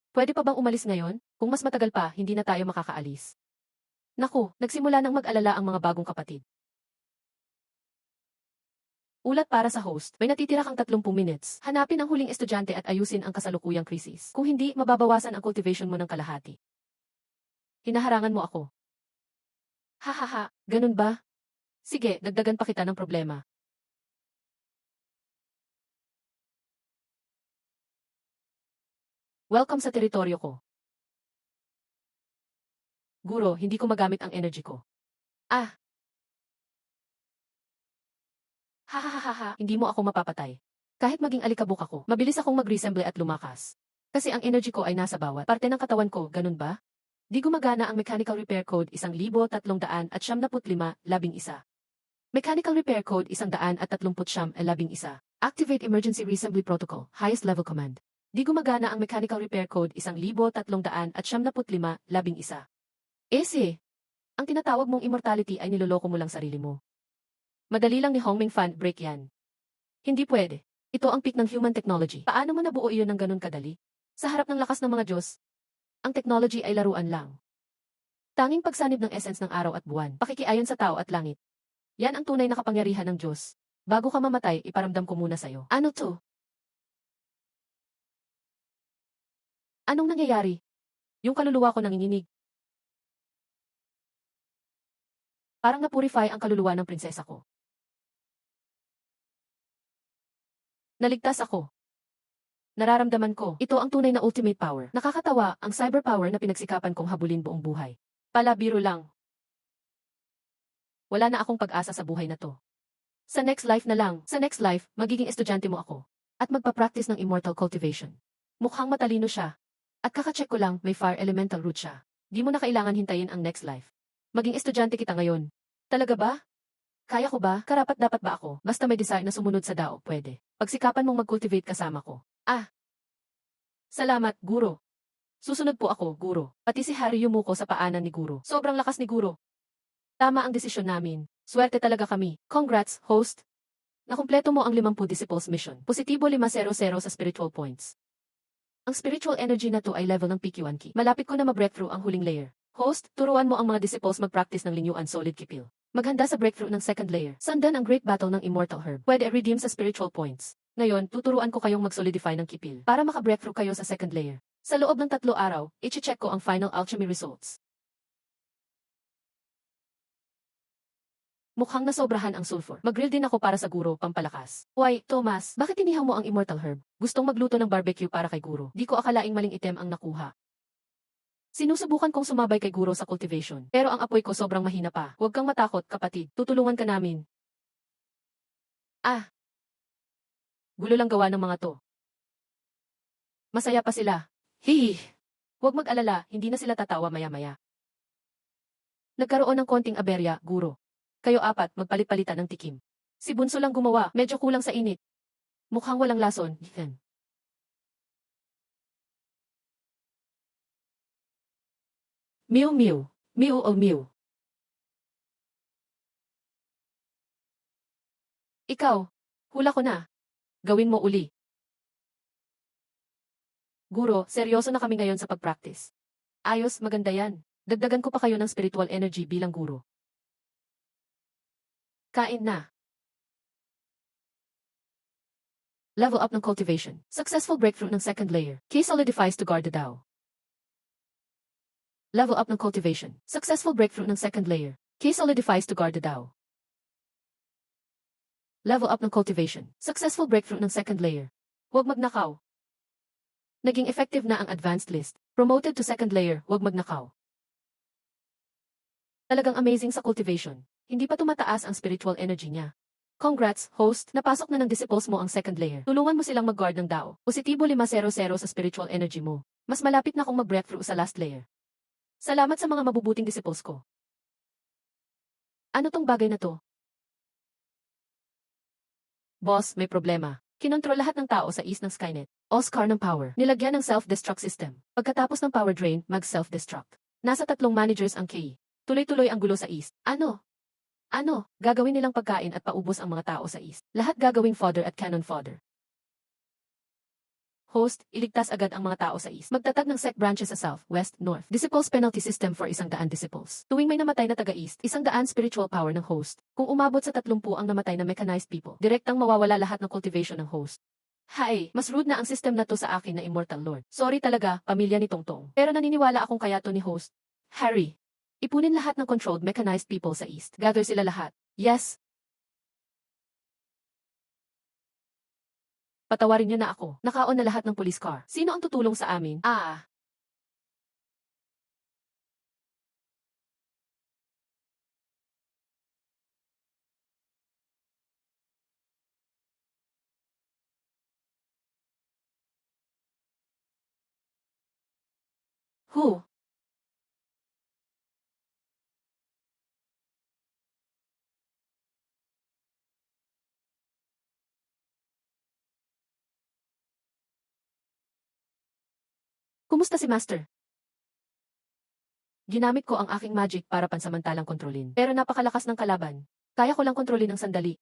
Pwede pa bang umalis ngayon? Kung mas matagal pa, hindi na tayo makakaalis. Naku, nagsimula nang mag-alala ang mga bagong kapatid. Ulat para sa host, may natitira kang 30 minutes. Hanapin ang huling estudyante at ayusin ang kasalukuyang krisis. Kung hindi, mababawasan ang cultivation mo ng kalahati. Hinaharangan mo ako. Hahaha, ganun ba? Sige, dagdagan pa kita ng problema. Welcome sa teritoryo ko. Guro, hindi ko magamit ang energy ko. Hahaha, hindi mo ako mapapatay. Kahit maging alikabok ako, mabilis akong mag-resemble at lumakas. Kasi ang energy ko ay nasa bawat parte ng katawan ko, ganun ba? Di gumagana ang mechanical repair code 1,375, 11. Mechanical repair code 139, 11. Activate emergency reassembly protocol, highest level command. Di gumagana ang mechanical repair code 1,375, 11. Ang tinatawag mong immortality ay niloloko mo lang sarili mo. Madali lang ni Hongmeng Fan break yan. Hindi pwede. Ito ang peak ng human technology. Paano mo nabuo iyon ng ganun kadali? Sa harap ng lakas ng mga Diyos, ang technology ay laruan lang. Tanging pagsanib ng essence ng araw at buwan, pakikiayon sa tao at langit. Yan ang tunay na kapangyarihan ng Diyos. Bago ka mamatay, iparamdam ko muna sa'yo. Ano to? Anong nangyayari? Yung kaluluwa ko nanginginig. Parang napurify ang kaluluwa ng prinsesa ko. Naligtas ako. Nararamdaman ko, ito ang tunay na ultimate power. Nakakatawa, ang cyber power na pinagsikapan kong habulin buong buhay. Pala biro lang. Wala na akong pag-asa sa buhay na to. Sa next life na lang, sa next life, magiging estudyante mo ako. At magpa-practice ng immortal cultivation. Mukhang matalino siya. At kakacheck ko lang, may fire elemental root siya. Di mo na kailangan hintayin ang next life. Maging estudyante kita ngayon. Talaga ba? Kaya ko ba? Karapat-dapat ba ako? Basta may desire na sumunod sa dao, pwede. Pagsikapan mong mag-cultivate kasama ko. Salamat, Guro. Susunod po ako, Guro. Pati si Harry yumuko sa paanan ni Guro. Sobrang lakas ni Guro. Tama ang desisyon namin. Swerte talaga kami. Congrats, host. Nakumpleto mo ang 50 Disciples Mission. Positibo 500 sa spiritual points. Ang spiritual energy na to ay level ng PQ1 key. Malapit ko na ma-breakthrough ang huling layer. Host, turuan mo ang mga disciples mag-practice ng linyuan solid kipil. Maghanda sa breakthrough ng second layer. Sundan ang great battle ng immortal herb. Pwede redeem sa spiritual points. Ngayon, tuturuan ko kayong mag-solidify ng kipil para maka-breakthrough kayo sa second layer. Sa loob ng 3 araw, i-check ko ang final alchemy results. Mukhang nasobrahan ang sulfur. Mag-grill din ako para sa Guro, pampalakas. Why, Thomas, bakit inihaw mo ang immortal herb? Gustong magluto ng barbecue para kay Guro. Di ko akalaing maling item ang nakuha. Sinusubukan kong sumabay kay Guro sa cultivation. Pero ang apoy ko sobrang mahina pa. Huwag kang matakot, kapatid. Tutulungan ka namin. Gulo lang gawa ng mga to. Masaya pa sila. Hihi. Huwag mag-alala, hindi na sila tatawa maya-maya. Nagkaroon ng konting aberya, Guro. Kayo 4, magpalit-palitan ng tikim. Si Bunso lang gumawa, medyo kulang sa init. Mukhang walang lason, Ethan. Mew mew. Mew o mew. Ikaw. Hula ko na. Gawin mo uli. Guro, seryoso na kami ngayon sa pag-practice. Ayos, maganda yan. Dagdagan ko pa kayo ng spiritual energy bilang guro. Kain na. Level up ng cultivation. Successful breakthrough ng second layer. Key solidifies to guard the Tao. Level up ng cultivation. Successful breakthrough ng second layer. Key solidifies to guard the Tao. Level up ng cultivation. Successful breakthrough ng second layer. Huwag magnakaw. Naging effective na ang advanced list. Promoted to second layer, huwag magnakaw. Talagang amazing sa cultivation. Hindi pa tumataas ang spiritual energy niya. Congrats, host, napasok na ng disciples mo ang second layer. Tulungan mo silang mag-guard ng Tao. Positibo 500 sa spiritual energy mo. Mas malapit na akong mag-breakthrough sa last layer. Salamat sa mga mabubuting disciples ko. Ano tong bagay na to? Boss, may problema. Kinontrol lahat ng tao sa east ng Skynet. Oscar ng power. Nilagyan ng self-destruct system. Pagkatapos ng power drain, mag-self-destruct. Nasa 3 managers ang key. Tuloy-tuloy ang gulo sa east. Ano? Gagawin nilang pagkain at paubos ang mga tao sa east. Lahat gagawing fodder at cannon fodder. Host, iligtas agad ang mga tao sa east. Magtatag ng sect branches sa south, west, north. Disciples penalty system for 100 disciples. Tuwing may namatay na taga-east, 100 spiritual power ng host. Kung umabot sa 30 ang namatay na mechanized people, direktang mawawala lahat ng cultivation ng host. Hay, mas rude na ang system na to sa akin na Immortal Lord. Sorry talaga, pamilya ni Tongtong. Pero naniniwala akong kaya to ni host. Harry, ipunin lahat ng controlled mechanized people sa east. Gather sila lahat. Yes. Patawarin niyo na ako. Nakaon na lahat ng police car. Sino ang tutulong sa amin? Who? Kumusta si Master? Ginamit ko ang aking magic para pansamantalang kontrolin. Pero napakalakas ng kalaban. Kaya ko lang kontrolin ng sandali.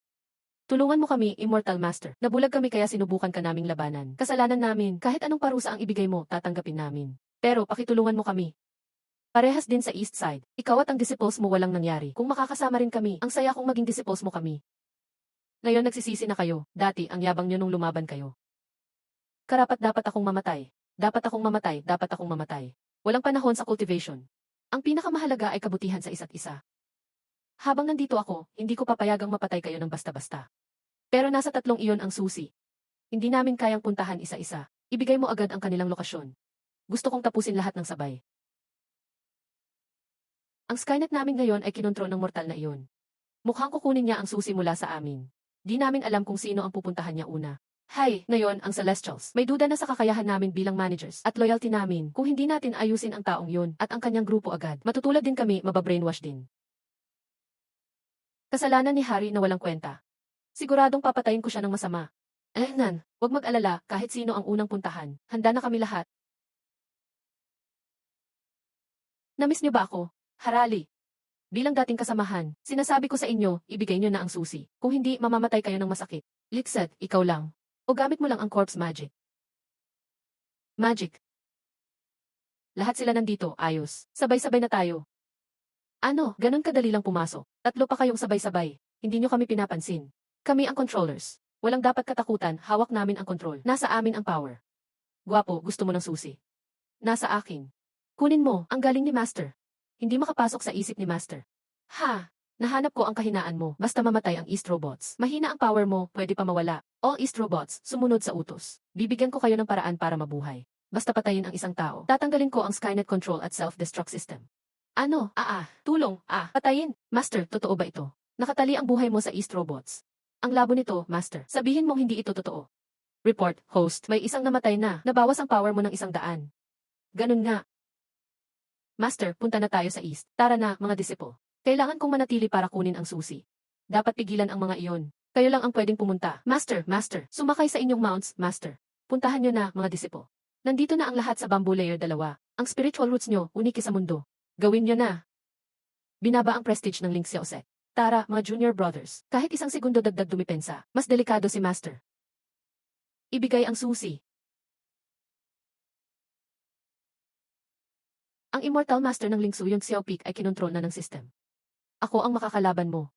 Tulungan mo kami, Immortal Master. Nabulag kami kaya sinubukan ka naming labanan. Kasalanan namin. Kahit anong parusa ang ibigay mo, tatanggapin namin. Pero pakitulungan mo kami. Parehas din sa East Side. Ikaw at ang disciples mo walang nangyari. Kung makakasama rin kami, ang saya kong maging disciples mo kami. Ngayon nagsisisi na kayo. Dati, ang yabang nyo nung lumaban kayo. Karapat-dapat akong mamatay. Dapat akong mamatay, dapat akong mamatay. Walang panahon sa cultivation. Ang pinakamahalaga ay kabutihan sa isa't isa. Habang nandito ako, hindi ko papayagang mapatay kayo ng basta-basta. Pero nasa tatlong iyon ang susi. Hindi namin kayang puntahan isa-isa. Ibigay mo agad ang kanilang lokasyon. Gusto kong tapusin lahat ng sabay. Ang Skynet namin ngayon ay kinontrol ng mortal na iyon. Mukhang kukunin niya ang susi mula sa amin. Di namin alam kung sino ang pupuntahan niya una. Hay, ngayon ang Celestials. May duda na sa kakayahan namin bilang managers at loyalty namin. Kung hindi natin ayusin ang taong yun at ang kanyang grupo agad, matutulad din kami, mababrainwash din. Kasalanan ni Harry na walang kwenta. Siguradong papatayin ko siya ng masama. Nan, wag mag-alala, kahit sino ang unang puntahan. Handa na kami lahat. Namiss niyo ba ako? Harali. Bilang dating kasamahan, sinasabi ko sa inyo, ibigay niyo na ang susi. Kung hindi, mamamatay kayo ng masakit. Lixet, ikaw lang. O gamit mo lang ang corpse magic. Magic. Lahat sila nandito, ayos. Sabay-sabay na tayo. Ano, ganun kadali lang pumasok. Tatlo pa kayong sabay-sabay. Hindi niyo kami pinapansin. Kami ang controllers. Walang dapat katakutan, hawak namin ang control. Nasa amin ang power. Guwapo, gusto mo ng susi. Nasa akin. Kunin mo, ang galing ni Master. Hindi makapasok sa isip ni Master. Ha! Nahanap ko ang kahinaan mo, basta mamatay ang East Robots. Mahina ang power mo, pwede pa mawala. All East Robots, sumunod sa utos. Bibigyan ko kayo ng paraan para mabuhay. Basta patayin ang isang tao. Tatanggalin ko ang Skynet control at self-destruct system. Ano? Tulong, patayin. Master, totoo ba ito? Nakatali ang buhay mo sa East Robots. Ang labo nito, Master. Sabihin mong hindi ito totoo. Report, host, may isang namatay na. Nabawas ang power mo ng 100. Ganun nga. Master, punta na tayo sa East. Tara na, mga disciple. Kailangan kong manatili para kunin ang susi. Dapat pigilan ang mga iyon. Kayo lang ang pwedeng pumunta. Master, sumakay sa inyong mounts, Master. Puntahan nyo na, mga disciple. Nandito na ang lahat sa Bamboo Layer 2. Ang spiritual roots nyo, uniki sa mundo. Gawin nyo na. Binaba ang prestige ng Link Xiaosek. Tara, mga junior brothers. Kahit isang segundo dagdag dumipensa. Mas delikado si Master. Ibigay ang susi. Ang Immortal Master ng Lingsu yung Xiaopik ay kinontrol na ng system. Ako ang makakalaban mo.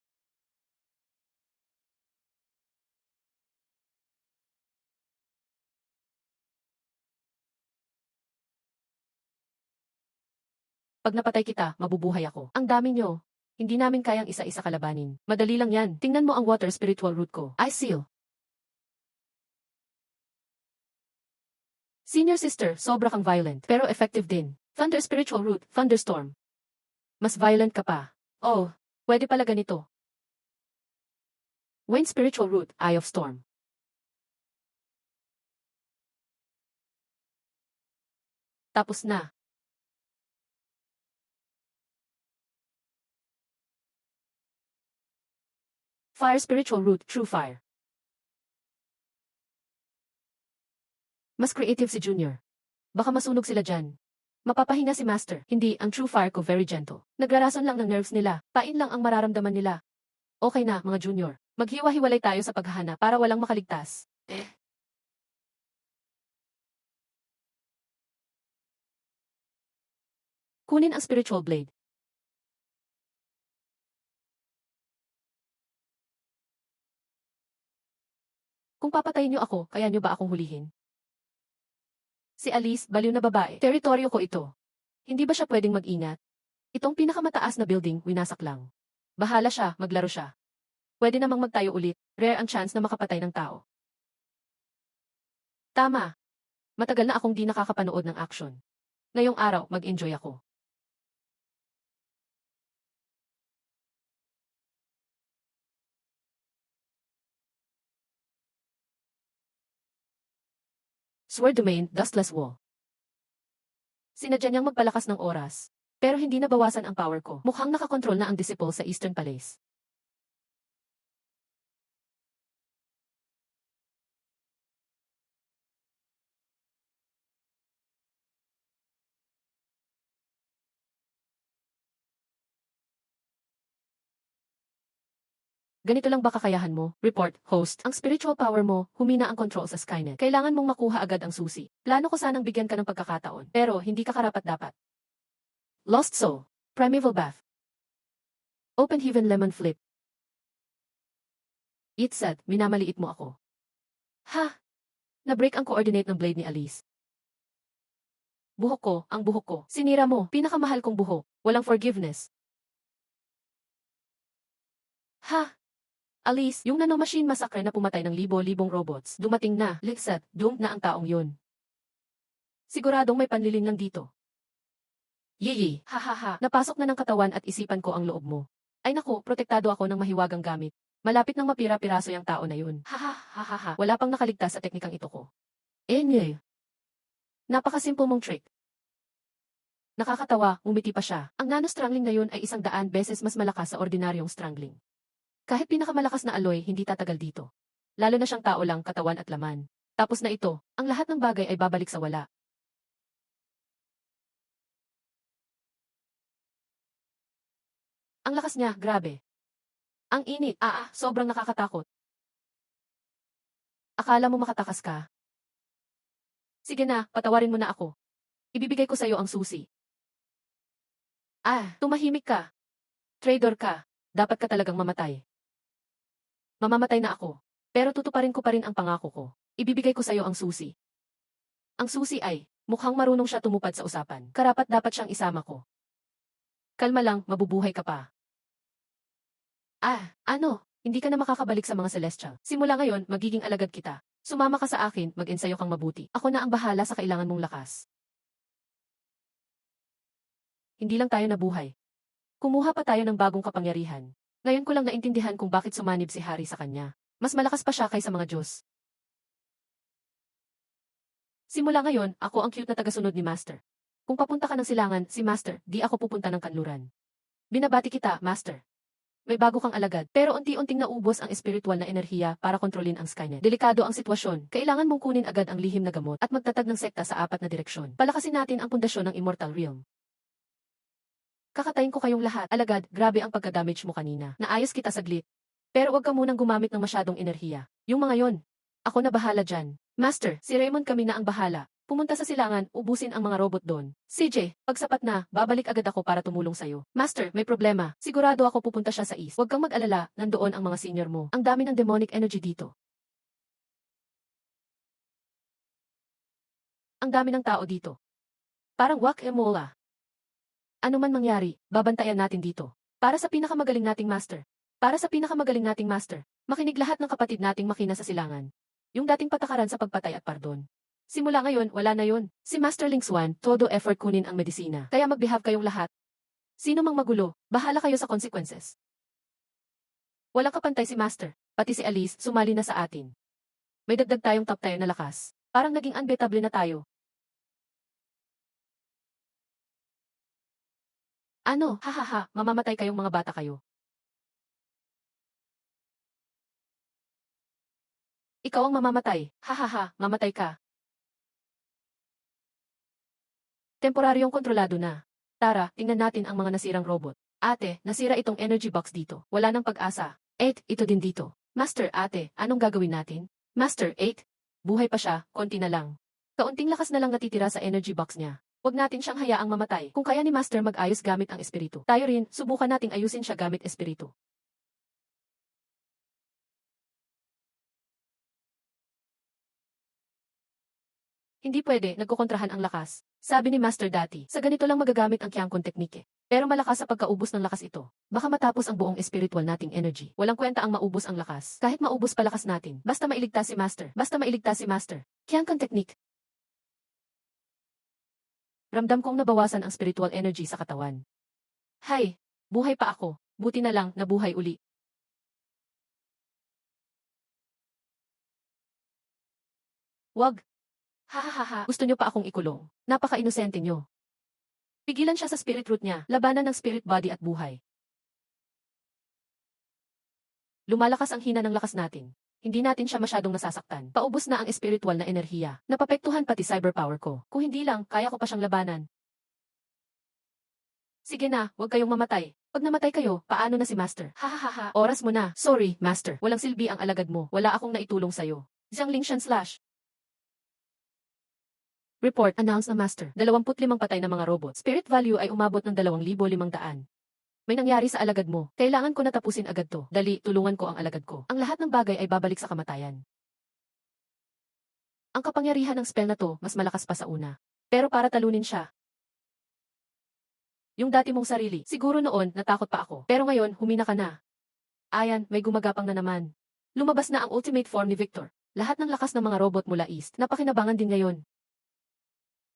Pag napatay kita, mabubuhay ako. Ang dami nyo. Hindi namin kayang isa-isa kalabanin. Madali lang yan. Tingnan mo ang water spiritual root ko. I seal. Senior sister, sobra kang violent. Pero effective din. Thunder spiritual root, thunderstorm. Mas violent ka pa. Oh, pwede pala ganito. Wind spiritual root, eye of storm. Tapos na. Fire spiritual root, true fire. Mas creative si Junior. Baka masunog sila dyan. Mapapahinga si Master. Hindi, ang true fire ko very gentle. Naglarason lang ng nerves nila. Pain lang ang mararamdaman nila. Okay na, mga Junior. Maghiwa-hiwalay tayo sa paghahanap para walang makaligtas. Kunin ang spiritual blade. Kung papatayin niyo ako, kaya niyo ba akong hulihin? Si Alice, baliw na babae. Teritoryo ko ito. Hindi ba siya pwedeng mag-ingat? Itong pinakamataas na building, winasak lang. Bahala siya, maglaro siya. Pwede namang magtayo ulit. Rare ang chance na makapatay ng tao. Tama. Matagal na akong di nakakapanood ng action. Ngayong araw, mag-enjoy ako. Sword Domain, Dustless Wall. Sinadya niyang magpalakas ng oras. Pero hindi nabawasan ang power ko. Mukhang nakakontrol na ang disciple sa Eastern Palace. Ganito lang ba kakayahan mo? Report, host, ang spiritual power mo, humina ang control sa Skynet. Kailangan mong makuha agad ang susi. Plano ko sanang bigyan ka ng pagkakataon, pero hindi ka karapat-dapat. Lost Soul. Primeval Bath. Open Heaven Lemon Flip. It said, minamaliit mo ako. Ha? Na-break ang coordinate ng blade ni Alice. Buhok ko, ang buhok ko. Sinira mo, pinakamahal kong buhok. Walang forgiveness. Ha? Alice, yung nanomachine massacre na pumatay ng libo-libong robots, dumating na. Lexat, doomed na ang taong yun. Siguradong may panliling lang dito. Yee, ha. Napasok na ng katawan at isipan ko ang loob mo. Ay naku, protektado ako ng mahiwagang gamit. Malapit nang mapira-piraso yung tao na yun. Ha. Wala pang nakaligtas sa teknikang ito ko. Nye. Napakasimple mong trick. Nakakatawa, umiti pa siya. Ang nano-strangling na yun ay 100 beses mas malakas sa ordinaryong strangling. Kahit pinakamalakas na alloy, hindi tatagal dito. Lalo na siyang tao lang, katawan at laman. Tapos na ito, ang lahat ng bagay ay babalik sa wala. Ang lakas niya, grabe. Ang init, sobrang nakakatakot. Akala mo makatakas ka? Sige na, patawarin mo na ako. Ibibigay ko sa'yo ang susi. Tumahimik ka. Traitor ka. Dapat ka talagang mamatay. Mamamatay na ako. Pero tutuparin ko pa rin ang pangako ko. Ibibigay ko sa'yo ang susi. Ang susi ay, mukhang marunong siya tumupad sa usapan. Karapat dapat siyang isama ko. Kalma lang, mabubuhay ka pa. Ano? Hindi ka na makakabalik sa mga celestial. Simula ngayon, magiging alagad kita. Sumama ka sa akin, mag-ensayo kang mabuti. Ako na ang bahala sa kailangan mong lakas. Hindi lang tayo nabuhay. Kumuha pa tayo ng bagong kapangyarihan. Ngayon ko lang naintindihan kung bakit sumanib si Hari sa kanya. Mas malakas pa siya kaysa mga Diyos. Simula ngayon, ako ang cute na tagasunod ni Master. Kung papunta ka ng silangan, si Master, di ako pupunta ng kanluran. Binabati kita, Master. May bago kang alagad, pero unti-unting naubos ang espiritual na enerhiya para kontrolin ang Skynet. Delikado ang sitwasyon, kailangan mong kunin agad ang lihim na gamot at magtatag ng sekta sa 4 na direksyon. Palakasin natin ang pundasyon ng Immortal Realm. Kakatayin ko kayong lahat. Alagad, grabe ang pagka-damage mo kanina. Naayos kita saglit. Pero wag ka munang gumamit ng masyadong enerhiya. Yung mga yon. Ako na bahala dyan. Master, si Raymond kami na ang bahala. Pumunta sa silangan, ubusin ang mga robot doon. CJ, pag sapat na, babalik agad ako para tumulong sa'yo. Master, may problema. Sigurado ako pupunta siya sa east. Huwag kang mag-alala, nandoon ang mga senior mo. Ang dami ng demonic energy dito. Ang dami ng tao dito. Parang whack-a-mole. Ano man mangyari, babantayan natin dito. Para sa pinakamagaling nating master. Para sa pinakamagaling nating master. Makinig lahat ng kapatid nating makina sa silangan. Yung dating patakaran sa pagpatay at pardon. Simula ngayon, wala na yun. Si Master Ling Swan, todo effort kunin ang medisina. Kaya mag-behave kayong lahat. Sino mang magulo, bahala kayo sa consequences. Walang kapantay si Master, pati si Alice, sumali na sa atin. May dagdag tayong top tier na lakas. Parang naging unbeatable na tayo. Ano, mamamatay kayong mga bata kayo. Ikaw ang mamamatay, mamatay ka. Temporaryong kontrolado na. Tara, tingnan natin ang mga nasirang robot. Ate, nasira itong energy box dito. Wala nang pag-asa. 8, ito din dito. Master, ate, anong gagawin natin? Master, 8. Buhay pa siya, konti na lang. Kaunting lakas na lang natitira sa energy box niya. Huwag natin siyang hayaang mamatay. Kung kaya ni Master mag-ayos gamit ang espiritu. Tayo rin, subukan nating ayusin siya gamit espiritu. Hindi pwede, nagkukontrahan ang lakas. Sabi ni Master dati, sa ganito lang magagamit ang Kyangkon teknike. Pero malakas sa pagkaubos ng lakas ito. Baka matapos ang buong spiritual nating energy. Walang kwenta ang maubos ang lakas. Kahit maubos pa lakas natin. Basta mailigtas si Master. Basta mailigtas si Master. Kyangkon technique. Ramdam kong nabawasan ang spiritual energy sa katawan. Hay, buhay pa ako. Buti na lang, nabuhay uli. Wag. Gusto nyo pa akong ikulong. Napaka-inosente nyo. Pigilan siya sa spirit root niya, labanan ng spirit body at buhay. Lumalakas ang hina ng lakas natin. Hindi natin siya masyadong nasasaktan. Paubos na ang espiritual na enerhiya. Napapektuhan pati cyber power ko. Kung hindi lang, kaya ko pa siyang labanan. Sige na, huwag kayong mamatay. Pag namatay kayo, paano na si Master? Oras mo na. Sorry, Master. Walang silbi ang alagad mo. Wala akong naitulong sa'yo. Jiang Lingshan / Report, announce na Master. 25 patay na mga robot. Spirit value ay umabot ng 2,500. May nangyari sa alagad mo. Kailangan ko na tapusin agad to. Dali, tulungan ko ang alagad ko. Ang lahat ng bagay ay babalik sa kamatayan. Ang kapangyarihan ng spell na to, mas malakas pa sa una. Pero para talunin siya. Yung dati mong sarili, siguro noon, natakot pa ako. Pero ngayon, humina ka na. Ayan, may gumagapang na naman. Lumabas na ang ultimate form ni Victor. Lahat ng lakas ng mga robot mula East, napakinabangan din ngayon.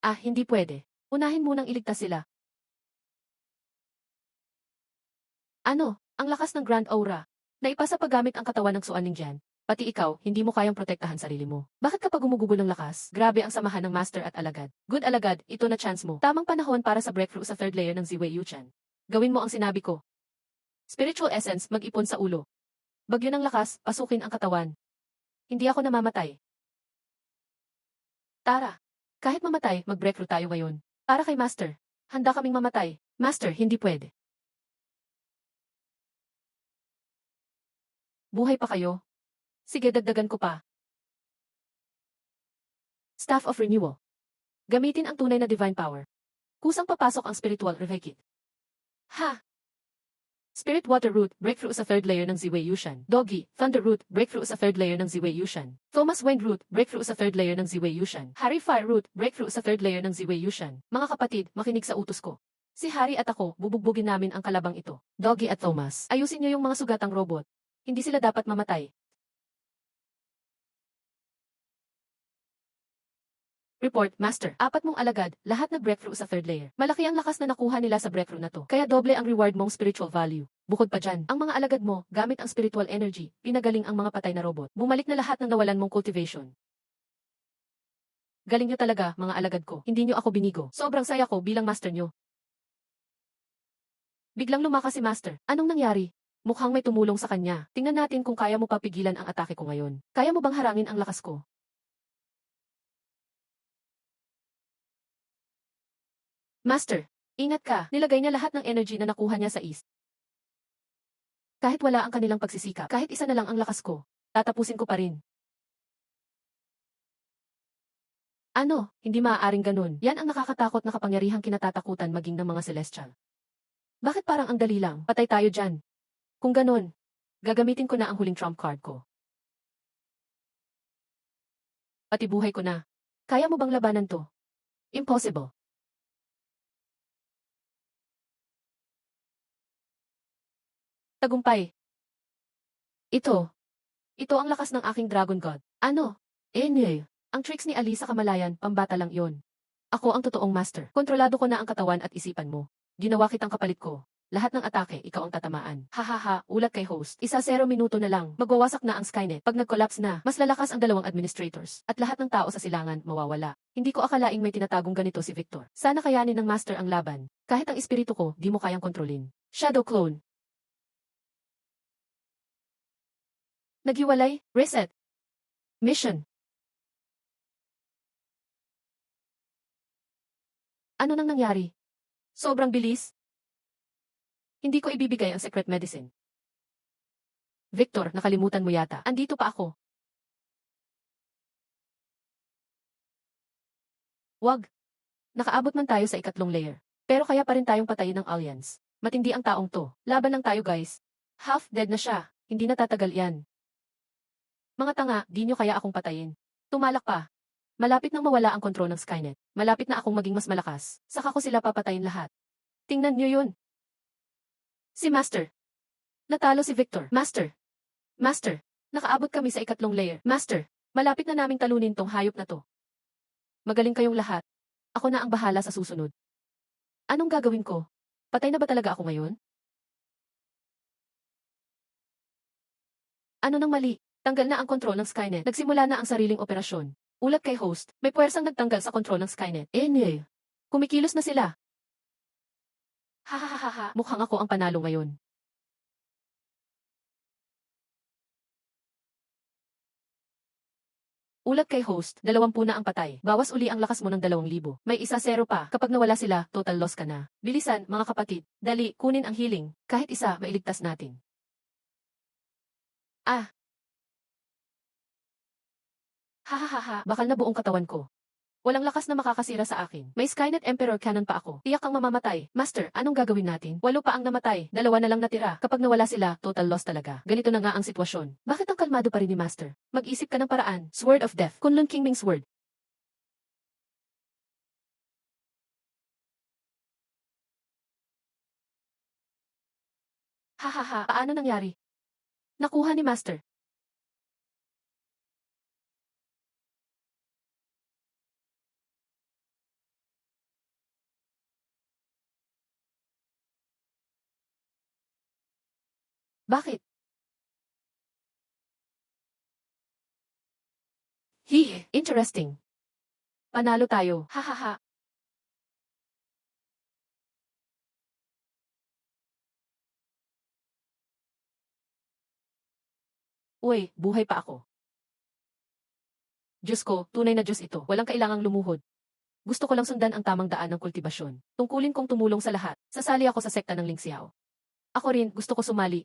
Ah, hindi pwede. Unahin munang iligtas sila. Ano? Ang lakas ng Grand Aura. Naipasa paggamit ang katawan ng Suan Ningyan. Pati ikaw, hindi mo kayang protektahan sarili mo. Bakit kapag gumugugol ng lakas, grabe ang samahan ng Master at Alagad. Good Alagad, ito na chance mo. Tamang panahon para sa breakthrough sa third layer ng Ziwei Yuchan. Gawin mo ang sinabi ko. Spiritual essence, mag-ipon sa ulo. Bagyo ng lakas, pasukin ang katawan. Hindi ako namamatay. Tara. Kahit mamatay, mag-breakthrough tayo ngayon. Para kay Master. Handa kaming mamatay. Master, hindi pwede. Buhay pa kayo? Sige, dagdagan ko pa. Staff of Renewal. Gamitin ang tunay na divine power. Kusang papasok ang spiritual revive kit. Ha! Spirit Water Root, breakthrough sa third layer ng Ziwei Yuchan. Doggy, Thunder Root, breakthrough sa third layer ng Ziwei Yuchan. Thomas Wind Root, breakthrough sa third layer ng Ziwei Yuchan. Harry Fire Root, breakthrough sa third layer ng Ziwei Yuchan. Mga kapatid, makinig sa utos ko. Si Harry at ako, bubugbugin namin ang kalabang ito. Doggy at Thomas, ayusin niyo yung mga sugatang robot. Hindi sila dapat mamatay. Report, Master. 4 mong alagad, lahat na breakthrough sa third layer. Malaki ang lakas na nakuha nila sa breakthrough na to. Kaya doble ang reward mong spiritual value. Bukod pa dyan, ang mga alagad mo, gamit ang spiritual energy, pinagaling ang mga patay na robot. Bumalik na lahat ng nawalan mong cultivation. Galing nyo talaga, mga alagad ko. Hindi nyo ako binigo. Sobrang saya ko bilang master nyo. Biglang lumakas si Master. Anong nangyari? Mukhang may tumulong sa kanya. Tingnan natin kung kaya mo papigilan ang atake ko ngayon. Kaya mo bang harangin ang lakas ko? Master, ingat ka. Nilagay niya lahat ng energy na nakuha niya sa East. Kahit wala ang kanilang pagsisikap, kahit isa na lang ang lakas ko, tatapusin ko pa rin. Ano? Hindi maaaring ganun. Yan ang nakakatakot na kapangyarihang kinatatakutan maging ng mga Celestial. Bakit parang ang dali lang? Patay tayo dyan. Kung ganun, gagamitin ko na ang huling trump card ko. Pati buhay ko na. Kaya mo bang labanan to? Impossible. Tagumpay. Ito. Ito ang lakas ng aking Dragon God. Ano? Enel. Ang tricks ni Ali sa kamalayan, pambata lang yon. Ako ang totoong master. Kontrolado ko na ang katawan at isipan mo. Ginawa kitang kapalit ko. Lahat ng atake, ikaw ang tatamaan. Hahaha, ulat kay host. 0 minuto na lang. Magwawasak na ang Skynet. Pag nag-collapse na, mas lalakas ang dalawang administrators. At lahat ng tao sa silangan, mawawala. Hindi ko akalaing may tinatagong ganito si Victor. Sana kayanin ng master ang laban. Kahit ang espiritu ko, di mo kayang kontrolin. Shadow Clone. Naghiwalay, reset. Mission. Ano nang nangyari? Sobrang bilis. Hindi ko ibibigay ang secret medicine. Victor, nakalimutan mo yata. Andito pa ako. Wag. Nakaabot man tayo sa 3 layer. Pero kaya pa rin tayong patayin ng Alliance. Matindi ang taong to. Laban lang tayo guys. Half dead na siya. Hindi na tatagal yan. Mga tanga, di nyo kaya akong patayin. Tumalak pa. Malapit nang mawala ang kontrol ng Skynet. Malapit na akong maging mas malakas. Saka ko sila papatayin lahat. Tingnan nyo yun. Si Master. Natalo si Victor. Master. Master. Nakaabot kami sa 3 layer. Master. Malapit na naming talunin tong hayop na to. Magaling kayong lahat. Ako na ang bahala sa susunod. Anong gagawin ko? Patay na ba talaga ako ngayon? Ano nang mali? Tanggal na ang kontrol ng Skynet. Nagsimula na ang sariling operasyon. Ulat kay host, may puwersang nagtanggal sa kontrol ng Skynet. Enel. Kumikilos na sila. Hahaha, mukhang ako ang panalo ngayon. Ulat kay host, 20 na ang patay. Bawas uli ang lakas mo ng 2,000. May 1-0 pa. Kapag nawala sila, total loss ka na. Bilisan, mga kapatid. Dali, kunin ang healing. Kahit isa, mailigtas natin. Ah. Hahaha, bakal na buong katawan ko. Walang lakas na makakasira sa akin. May Skynet Emperor Cannon pa ako. Tiyak kang mamamatay. Master, anong gagawin natin? 8 pa ang namatay. 2 na lang natira. Kapag nawala sila, total loss talaga. Ganito na nga ang sitwasyon. Bakit ang kalmado pa rin ni Master? Mag-isip ka ng paraan. Sword of Death. Kunlun King Ming's Word. Hahaha, paano nangyari? Nakuha ni Master. Bakit? Interesting. Panalo tayo. Hahaha. Uy, buhay pa ako. Diyos ko, tunay na Diyos ito. Walang kailangang lumuhod. Gusto ko lang sundan ang tamang daan ng kultibasyon. Tungkulin kong tumulong sa lahat. Sasali ako sa sekta ng Lingxiao. Ako rin, gusto ko sumali.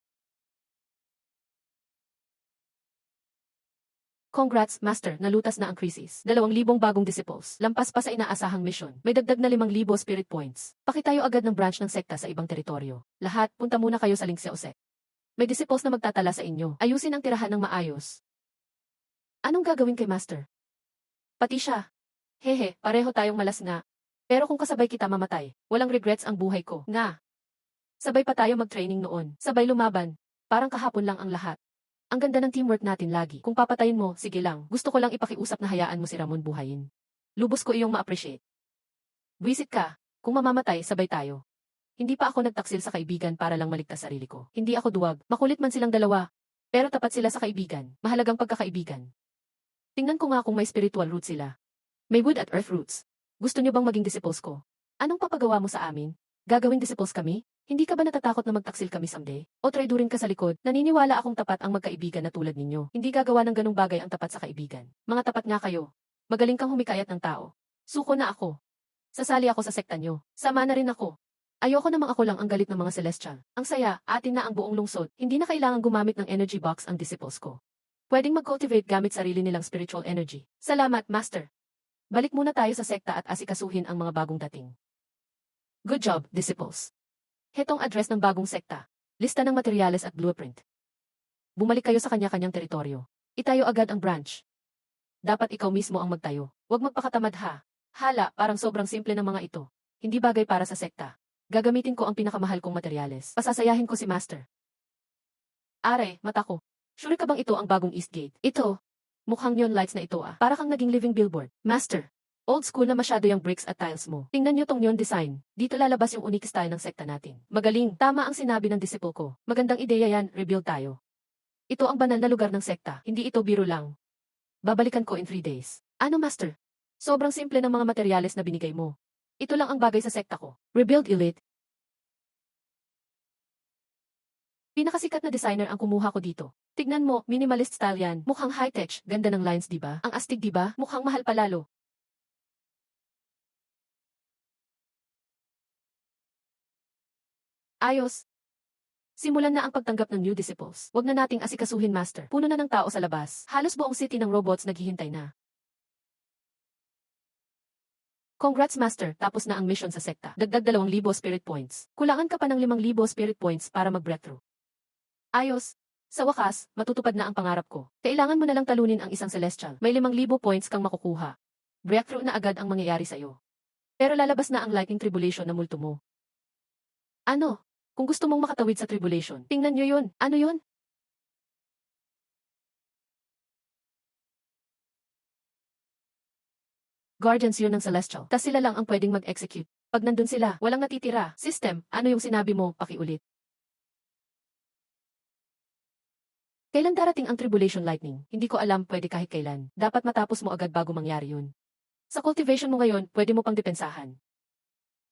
Congrats, Master, nalutas na ang krisis. 2,000 bagong disciples. Lampas pa sa inaasahang misyon. May dagdag na 5,000 spirit points. Pakitayo agad ng branch ng sekta sa ibang teritoryo. Lahat, punta muna kayo sa Lingxiao sect. May disciples na magtatala sa inyo. Ayusin ang tirahan ng maayos. Anong gagawin kay Master? Pati siya. Hehe, pareho tayong malas nga. Pero kung kasabay kita mamatay, walang regrets ang buhay ko. Nga. Sabay pa tayo mag-training noon. Sabay lumaban. Parang kahapon lang ang lahat. Ang ganda ng teamwork natin lagi. Kung papatayin mo, sige lang. Gusto ko lang ipakiusap na hayaan mo si Ramon buhayin. Lubos ko iyong ma-appreciate. Visit ka. Kung mamamatay, sabay tayo. Hindi pa ako nagtaksil sa kaibigan para lang maligtas sarili ko. Hindi ako duwag. Makulit man silang dalawa. Pero tapat sila sa kaibigan. Mahalagang pagkakaibigan. Tingnan ko nga kung may spiritual roots sila. May wood at earth roots. Gusto niyo bang maging disciples ko? Anong papagawa mo sa amin? Gagawing disciples kami? Hindi ka ba natatakot na magtaksil kami someday? O traidurin ka sa likod? Naniniwala akong tapat ang magkaibigan na tulad ninyo. Hindi gagawa ng ganung bagay ang tapat sa kaibigan. Mga tapat nga kayo. Magaling kang humikayat ng tao. Suko na ako. Sasali ako sa sekta nyo. Sama na rin ako. Ayoko namang ako lang ang galit ng mga celestial. Ang saya, atin na ang buong lungsod. Hindi na kailangan gumamit ng energy box ang disciples ko. Pwedeng mag-cultivate gamit sarili nilang spiritual energy. Salamat, Master. Balik muna tayo sa sekta at asikasuhin ang mga bagong dating. Good job, disciples. Hetong address ng bagong sekta. Lista ng materyales at blueprint. Bumalik kayo sa kanya-kanyang teritoryo. Itayo agad ang branch. Dapat ikaw mismo ang magtayo. Huwag magpakatamad ha. Hala, parang sobrang simple ng mga ito. Hindi bagay para sa sekta. Gagamitin ko ang pinakamahal kong materyales. Pasasayahin ko si Master. Are, mata ko. Sure ka bang ito ang bagong Eastgate? Ito. Mukhang neon lights na ito ah. Para kang naging living billboard. Master. Old school na masyado yung bricks at tiles mo. Tingnan nyo tong neon design. Dito lalabas yung unique style ng sekta natin. Magaling. Tama ang sinabi ng disciple ko. Magandang ideya yan. Rebuild tayo. Ito ang banal na lugar ng sekta. Hindi ito biro lang. Babalikan ko in 3 days. Ano, Master? Sobrang simple ng mga materyales na binigay mo. Ito lang ang bagay sa sekta ko. Rebuild Elite. Pinakasikat na designer ang kumuha ko dito. Tignan mo, minimalist style yan. Mukhang high-tech, ganda ng lines diba? Ang astig diba? Mukhang mahal palalo. Ayos. Simulan na ang pagtanggap ng new disciples. Huwag na nating asikasuhin, Master. Puno na ng tao sa labas. Halos buong city ng robots naghihintay na. Congrats, Master. Tapos na ang mission sa sekta. Dagdag 2,000 spirit points. Kulangan ka pa ng 5,000 spirit points para mag-breakthrough. Ayos. Sa wakas, matutupad na ang pangarap ko. Kailangan mo na lang talunin ang isang celestial. May 5,000 points kang makukuha. Breakthrough na agad ang mangyayari sa'yo. Pero lalabas na ang lightning tribulation na multo mo. Ano? Kung gusto mong makatawid sa tribulation, tingnan nyo yun. Ano yun? Guardians yun ng celestial. Tas sila lang ang pwedeng mag-execute. Pag nandun sila, walang natitira. System, ano yung sinabi mo? Pakiulit. Kailan darating ang tribulation lightning? Hindi ko alam, pwede kahit kailan. Dapat matapos mo agad bago mangyari yun. Sa cultivation mo ngayon, pwede mo pang depensahan.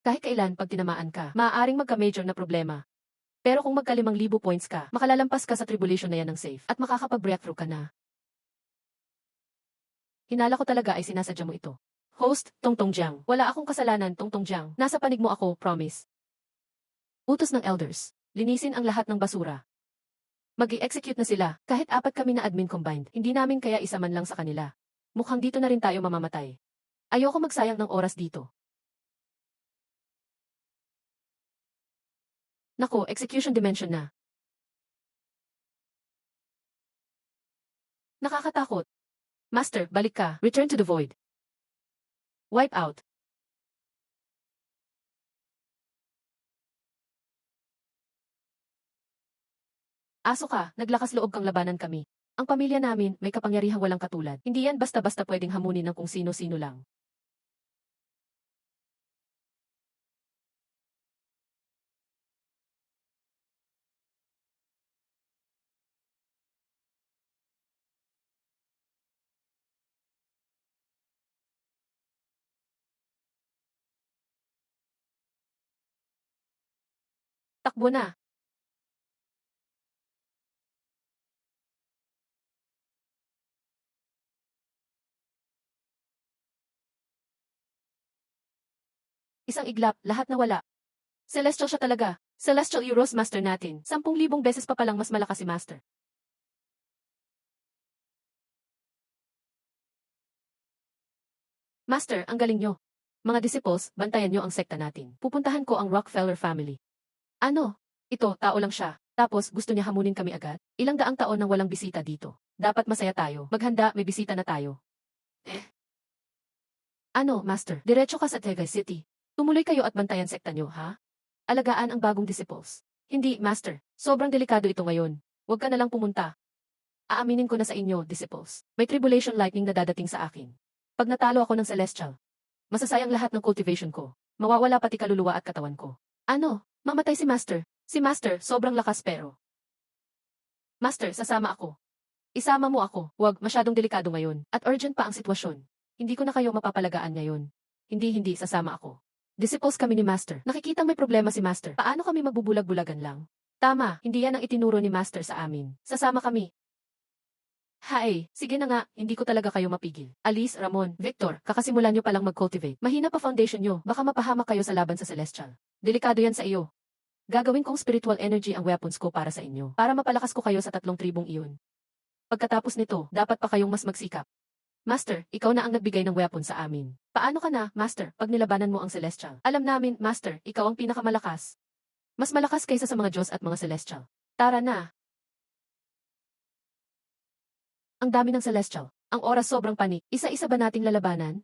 Kahit kailan pag tinamaan ka, maaaring magka-major na problema. Pero kung magka 5,000 points ka, makalalampas ka sa tribulation na yan ng safe at makakapag-breakthrough ka na. Hinala ko talaga ay sinasadya mo ito. Host, Tongtong Jiang. Wala akong kasalanan, Tongtong Jiang. Nasa panig mo ako, promise. Utos ng elders. Linisin ang lahat ng basura. Mag-i-execute na sila. Kahit 4 kami na admin combined, hindi namin kaya isa man lang sa kanila. Mukhang dito na rin tayo mamamatay. Ayoko magsayang ng oras dito. Nako, execution dimension na. Nakakatakot. Master, balik ka. Return to the void. Wipe out. Aso ka, naglakas loob kang labanan kami. Ang pamilya namin, may kapangyarihang walang katulad. Hindi yan basta-basta pwedeng hamunin ng kung sino-sino lang. Takbo na. Isang iglap, lahat nawala. Celestial siya talaga. Celestial Euros Master natin. 10,000 beses pa palang mas malakas si Master. Master, ang galing nyo. Mga disciples, bantayan nyo ang sekta natin. Pupuntahan ko ang Rockefeller family. Ano? Ito, tao lang siya. Tapos, gusto niya hamunin kami agad? Ilang daang taon nang walang bisita dito. Dapat masaya tayo. Maghanda, may bisita na tayo. Ano, Master? Diretso ka sa Tegay City. Tumuloy kayo at bantayan sekta nyo, ha? Alagaan ang bagong disciples. Hindi, Master. Sobrang delikado ito ngayon. Huwag ka na lang pumunta. Aaminin ko na sa inyo, disciples. May tribulation lightning na dadating sa akin. Pag natalo ako ng Celestial, masasayang lahat ng cultivation ko. Mawawala pati kaluluwa at katawan ko. Ano? Mamatay si Master. Si Master, sobrang lakas pero. Master, sasama ako. Isama mo ako. Huwag, masyadong delikado ngayon. At urgent pa ang sitwasyon. Hindi ko na kayo mapapalagaan ngayon. Hindi, sasama ako. Disciples kami ni Master. Nakikita may problema si Master. Paano kami magbubulag-bulagan lang? Tama, hindi yan ang itinuro ni Master sa amin. Sasama kami. Hay, sige na nga, hindi ko talaga kayo mapigil. Alice, Ramon, Victor, kakasimulan nyo palang mag-cultivate. Mahina pa foundation nyo, baka mapahamak kayo sa laban sa Celestial. Delikado yan sa iyo. Gagawin kong spiritual energy ang weapons ko para sa inyo, para mapalakas ko kayo sa 3 tribong iyon. Pagkatapos nito, dapat pa kayong mas magsikap. Master, ikaw na ang nagbigay ng weapon sa amin. Paano ka na, Master, pag nilabanan mo ang Celestial? Alam namin, Master, ikaw ang pinakamalakas. Mas malakas kaysa sa mga Diyos at mga Celestial. Tara na. Ang dami ng Celestial. Ang oras sobrang panik. Isa-isa ba nating lalabanan?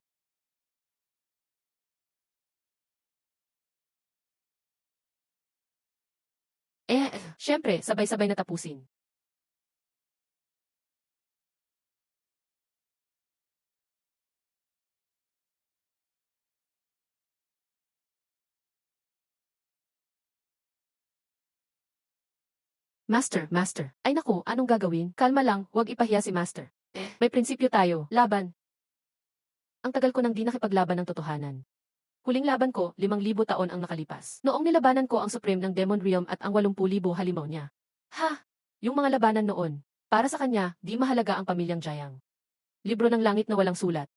Syempre, sabay-sabay na tapusin. Master. Ay naku, anong gagawin? Kalma lang, huwag ipahiya si Master. May prinsipyo tayo. Laban. Ang tagal ko nang di nakipaglaban ng totohanan. Huling laban ko, 5,000 taon ang nakalipas. Noong nilabanan ko ang Supreme ng Demon Realm at ang 80,000 halimaw niya. Ha! Yung mga labanan noon. Para sa kanya, di mahalaga ang pamilyang Jayang. Libro ng langit na walang sulat.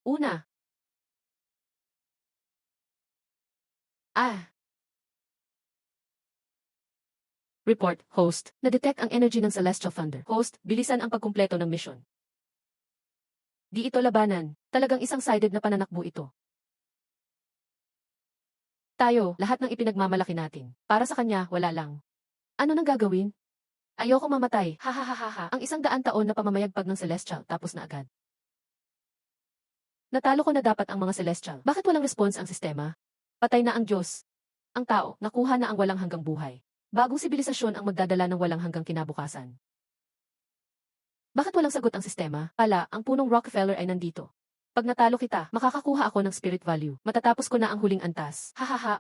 Una. Ah. Report, host. Na-detect ang energy ng Celestial Thunder. Host, bilisan ang pagkumpleto ng mission. Di ito labanan. Talagang isang-sided na pananakbo ito. Tayo, lahat ng ipinagmamalaki natin. Para sa kanya, wala lang. Ano nang gagawin? Ayoko mamatay. Ha. Ang 100 taon na pamamayagpag ng Celestial tapos na agad. Natalo ko na dapat ang mga Celestial. Bakit walang response ang sistema? Patay na ang Diyos. Ang tao, nakuha na ang walang hanggang buhay. Bagong sibilisasyon ang magdadala ng walang hanggang kinabukasan. Bakit walang sagot ang sistema? Pala, ang punong Rockefeller ay nandito. Pag natalo kita, makakakuha ako ng spirit value. Matatapos ko na ang huling antas.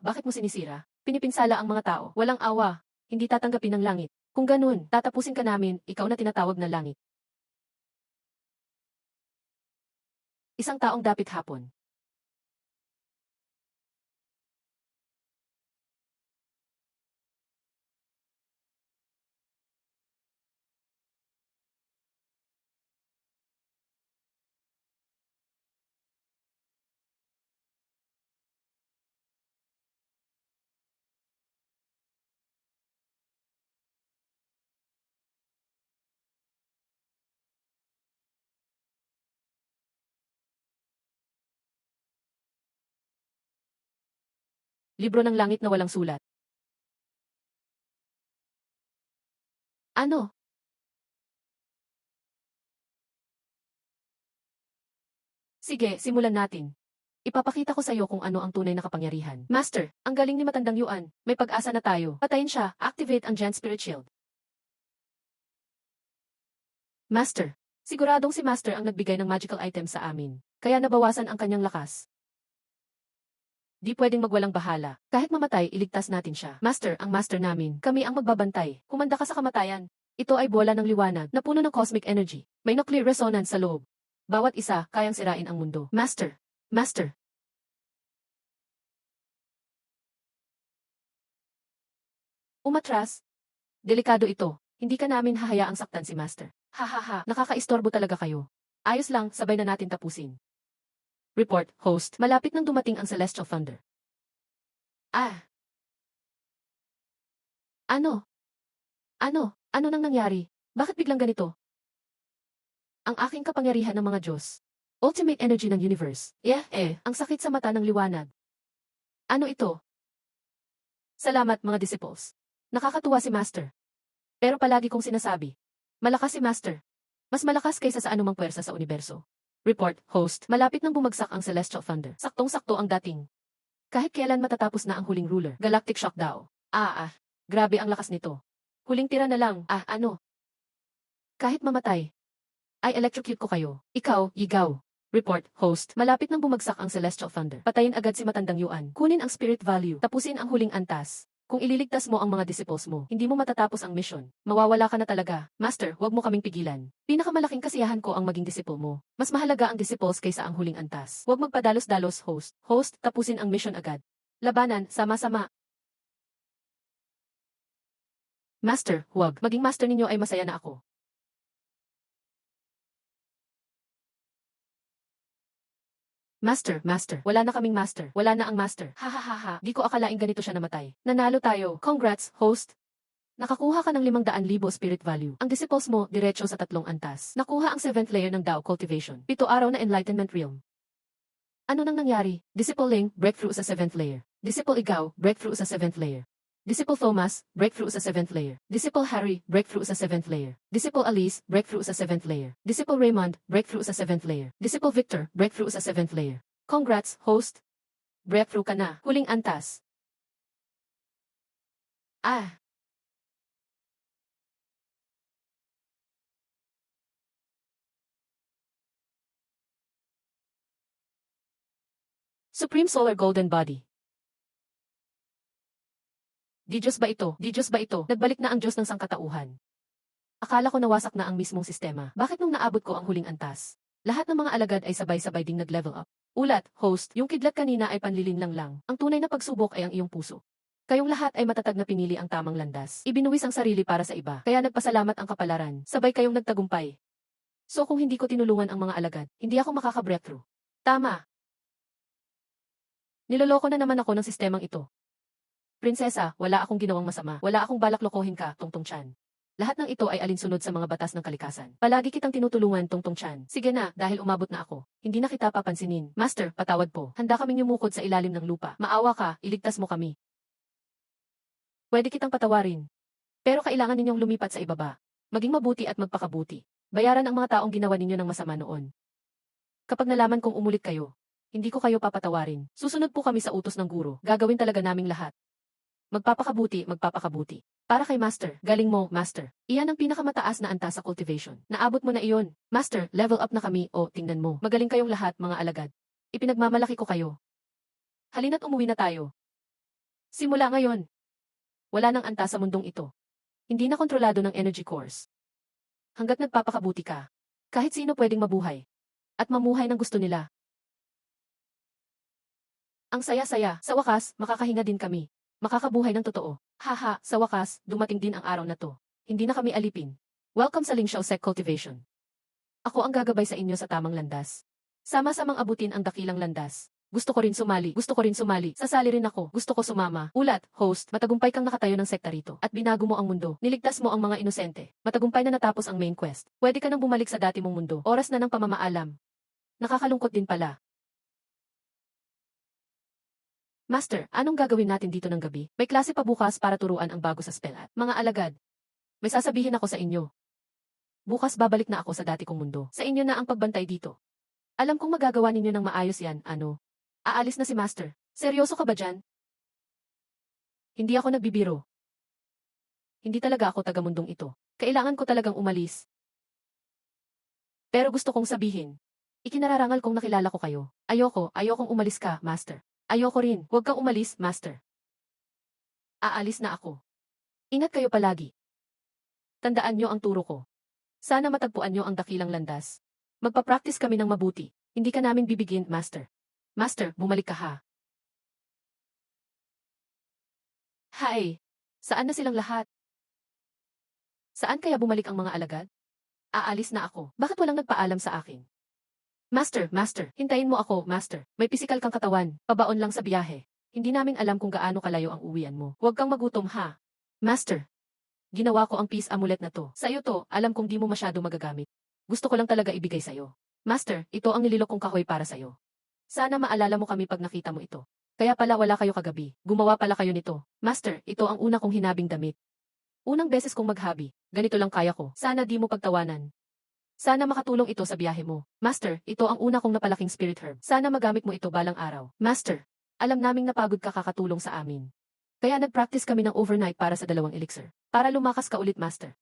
Bakit mo sinisira? Pinipinsala ang mga tao. Walang awa. Hindi tatanggapin ng langit. Kung ganun, tatapusin ka namin, ikaw na tinatawag na langit. Isang taong dapit hapon. Libro ng langit na walang sulat. Ano? Sige, simulan natin. Ipapakita ko sa iyo kung ano ang tunay na kapangyarihan. Master, ang galing ni Matandang Yuan. May pag-asa na tayo. Patayin siya. Activate ang Giant Spirit Shield. Master, siguradong si Master ang nagbigay ng magical item sa amin. Kaya nabawasan ang kanyang lakas. Di pwedeng magwalang bahala. Kahit mamatay, iligtas natin siya. Master, ang master namin. Kami ang magbabantay. Kumanda ka sa kamatayan. Ito ay bola ng liwanag na puno ng cosmic energy. May nuclear resonance sa loob. Bawat isa, kayang sirain ang mundo. Master. Master. Umatras. Delikado ito. Hindi ka namin hahayaang saktan si Master. Hahaha, nakakaistorbo talaga kayo. Ayos lang, sabay na natin tapusin. Report, host, malapit nang dumating ang Celestial Thunder. Ah. Ano? Ano nang nangyari? Bakit biglang ganito? Ang aking kapangyarihan ng mga Diyos. Ultimate energy ng universe. Ang sakit sa mata ng liwanag. Ano ito? Salamat mga disciples. Nakakatuwa si Master. Pero palagi kong sinasabi, malakas si Master. Mas malakas kaysa sa anumang puwersa sa universo. Report, host, malapit nang bumagsak ang Celestial Thunder. Saktong-sakto ang dating. Kahit kailan matatapos na ang huling ruler. Galactic shock daw. Grabe ang lakas nito. Huling tira na lang. Ano? Kahit mamatay. Ay electrocute ko kayo. Ikaw, Yigaw. Report, host, malapit nang bumagsak ang Celestial Thunder. Patayin agad si Matandang Yuan. Kunin ang spirit value. Tapusin ang huling antas. Kung ililigtas mo ang mga disciples mo, hindi mo matatapos ang mission. Mawawala ka na talaga. Master, huwag mo kaming pigilan. Pinakamalaking kasiyahan ko ang maging disciple mo. Mas mahalaga ang disciples kaysa ang huling antas. Huwag magpadalos-dalos, host. Host, tapusin ang mission agad. Labanan, sama-sama. Master, huwag. Maging master ninyo ay masaya na ako. Master, wala na kaming master. Wala na ang master. Hahaha, di ko akalaing ganito siya namatay. Nanalo tayo. Congrats, host. Nakakuha ka ng 500,000 spirit value. Ang disciples mo, diretso sa 3 antas. Nakuha ang 7th layer ng Dao Cultivation. 7 araw na Enlightenment Realm. Ano nang nangyari? Disciple Ling, breakthrough sa 7th layer. Disciple Igaw, breakthrough sa 7th layer. Disciple Thomas, breakthrough sa 7th layer. Disciple Harry, breakthrough sa 7th layer. Disciple Alice, breakthrough sa 7th layer. Disciple Raymond, breakthrough sa 7th layer. Disciple Victor, breakthrough sa 7th layer. Congrats, host. Breakthrough ka na. Huling antas. Supreme Solar Golden Body. Di Diyos ba ito? Di Diyos ba ito? Nagbalik na ang Diyos ng sangkatauhan. Akala ko nawasak na ang mismong sistema. Bakit nung naabot ko ang huling antas? Lahat ng mga alagad ay sabay-sabay ding nag-level up. Ulat, host, yung kidlat kanina ay panlilinlang lang. Ang tunay na pagsubok ay ang iyong puso. Kayong lahat ay matatag na pinili ang tamang landas. Ibinuwis ang sarili para sa iba. Kaya nagpasalamat ang kapalaran. Sabay kayong nagtagumpay. So kung hindi ko tinulungan ang mga alagad, hindi ako makaka-breakthrough. Tama. Niloloko na naman ako ng sistemang ito. Prinsesa, wala akong ginawang masama. Wala akong balak lokohin ka, Tongtong Chan. Lahat ng ito ay alinsunod sa mga batas ng kalikasan. Palagi kitang tinutulungan, Tongtong Chan. Sige na, dahil umabot na ako. Hindi na kita papansinin. Master, patawad po. Handa kaming yumukod sa ilalim ng lupa. Maawa ka, iligtas mo kami. Pwede kitang patawarin. Pero kailangan ninyong lumipat sa ibaba. Maging mabuti at magpakabuti. Bayaran ang mga taong ginawa ninyo ng masama noon. Kapag nalaman kong umulit kayo, hindi ko kayo papatawarin. Susunod po kami sa utos ng guro. Gagawin talaga naming lahat. Magpapakabuti, magpapakabuti. Para kay Master, galing mo, Master. Iyan ang pinakamataas na antas sa cultivation. Naabot mo na iyon. Master, level up na kami. Tingnan mo. Magaling kayong lahat, mga alagad. Ipinagmamalaki ko kayo. Halina't umuwi na tayo. Simula ngayon. Wala nang antas sa mundong ito. Hindi na kontrolado ng energy cores. Hanggat nagpapakabuti ka, kahit sino pwedeng mabuhay. At mamuhay ng gusto nila. Ang saya-saya, sa wakas, makakahinga din kami. Makakabuhay ng totoo. Haha, sa wakas, dumating din ang araw na to. Hindi na kami alipin. Welcome sa Ling Xiao Sec Cultivation. Ako ang gagabay sa inyo sa tamang landas. Sama-samang abutin ang dakilang landas. Gusto ko rin sumali. Sasali rin ako. Gusto ko sumama. Ulat, host, matagumpay kang nakatayo ng sekta rito. At binago mo ang mundo. Niligtas mo ang mga inosente. Matagumpay na natapos ang main quest. Pwede ka nang bumalik sa dati mong mundo. Oras na ng pamamaalam. Nakakalungkot din pala. Master, anong gagawin natin dito ng gabi? May klase pa bukas para turuan ang bago sa spell at mga alagad. May sasabihin ako sa inyo. Bukas babalik na ako sa dati kong mundo. Sa inyo na ang pagbantay dito. Alam kong magagawa ninyo ng maayos yan, ano? Aalis na si Master. Seryoso ka ba dyan? Hindi ako nagbibiro. Hindi talaga ako taga-mundong ito. Kailangan ko talagang umalis. Pero gusto kong sabihin. Ikinararangal kong nakilala ko kayo. Ayokong umalis ka, Master. Ayoko rin, huwag kang umalis, Master. Aalis na ako. Ingat kayo palagi. Tandaan nyo ang turo ko. Sana matagpuan nyo ang dakilang landas. Magpa-practice kami ng mabuti. Hindi ka namin bibigyan, Master. Master, bumalik ka ha. Hay! Saan na silang lahat? Saan kaya bumalik ang mga alagad? Aalis na ako. Bakit walang nagpaalam sa akin? Master, hintayin mo ako, Master. May pisikal kang katawan, pabaon lang sa biyahe. Hindi namin alam kung gaano kalayo ang uwian mo. Huwag kang magutom ha. Master, ginawa ko ang peace amulet na to. Sa iyo to, alam kong di mo masyado magagamit. Gusto ko lang talaga ibigay sa'yo. Master, ito ang nililok kong kahoy para sa'yo. Sana maalala mo kami pag nakita mo ito. Kaya pala wala kayo kagabi. Gumawa pala kayo nito. Master, ito ang una kong hinabing damit. Unang beses kong maghabi. Ganito lang kaya ko. Sana di mo pagtawanan. Sana makatulong ito sa biyahe mo. Master, ito ang una kong napalaking spirit herb. Sana magamit mo ito balang araw. Master, alam naming napagod ka kakatulong sa amin. Kaya nag-practice kami ng overnight para sa 2 elixir. Para lumakas ka ulit, Master.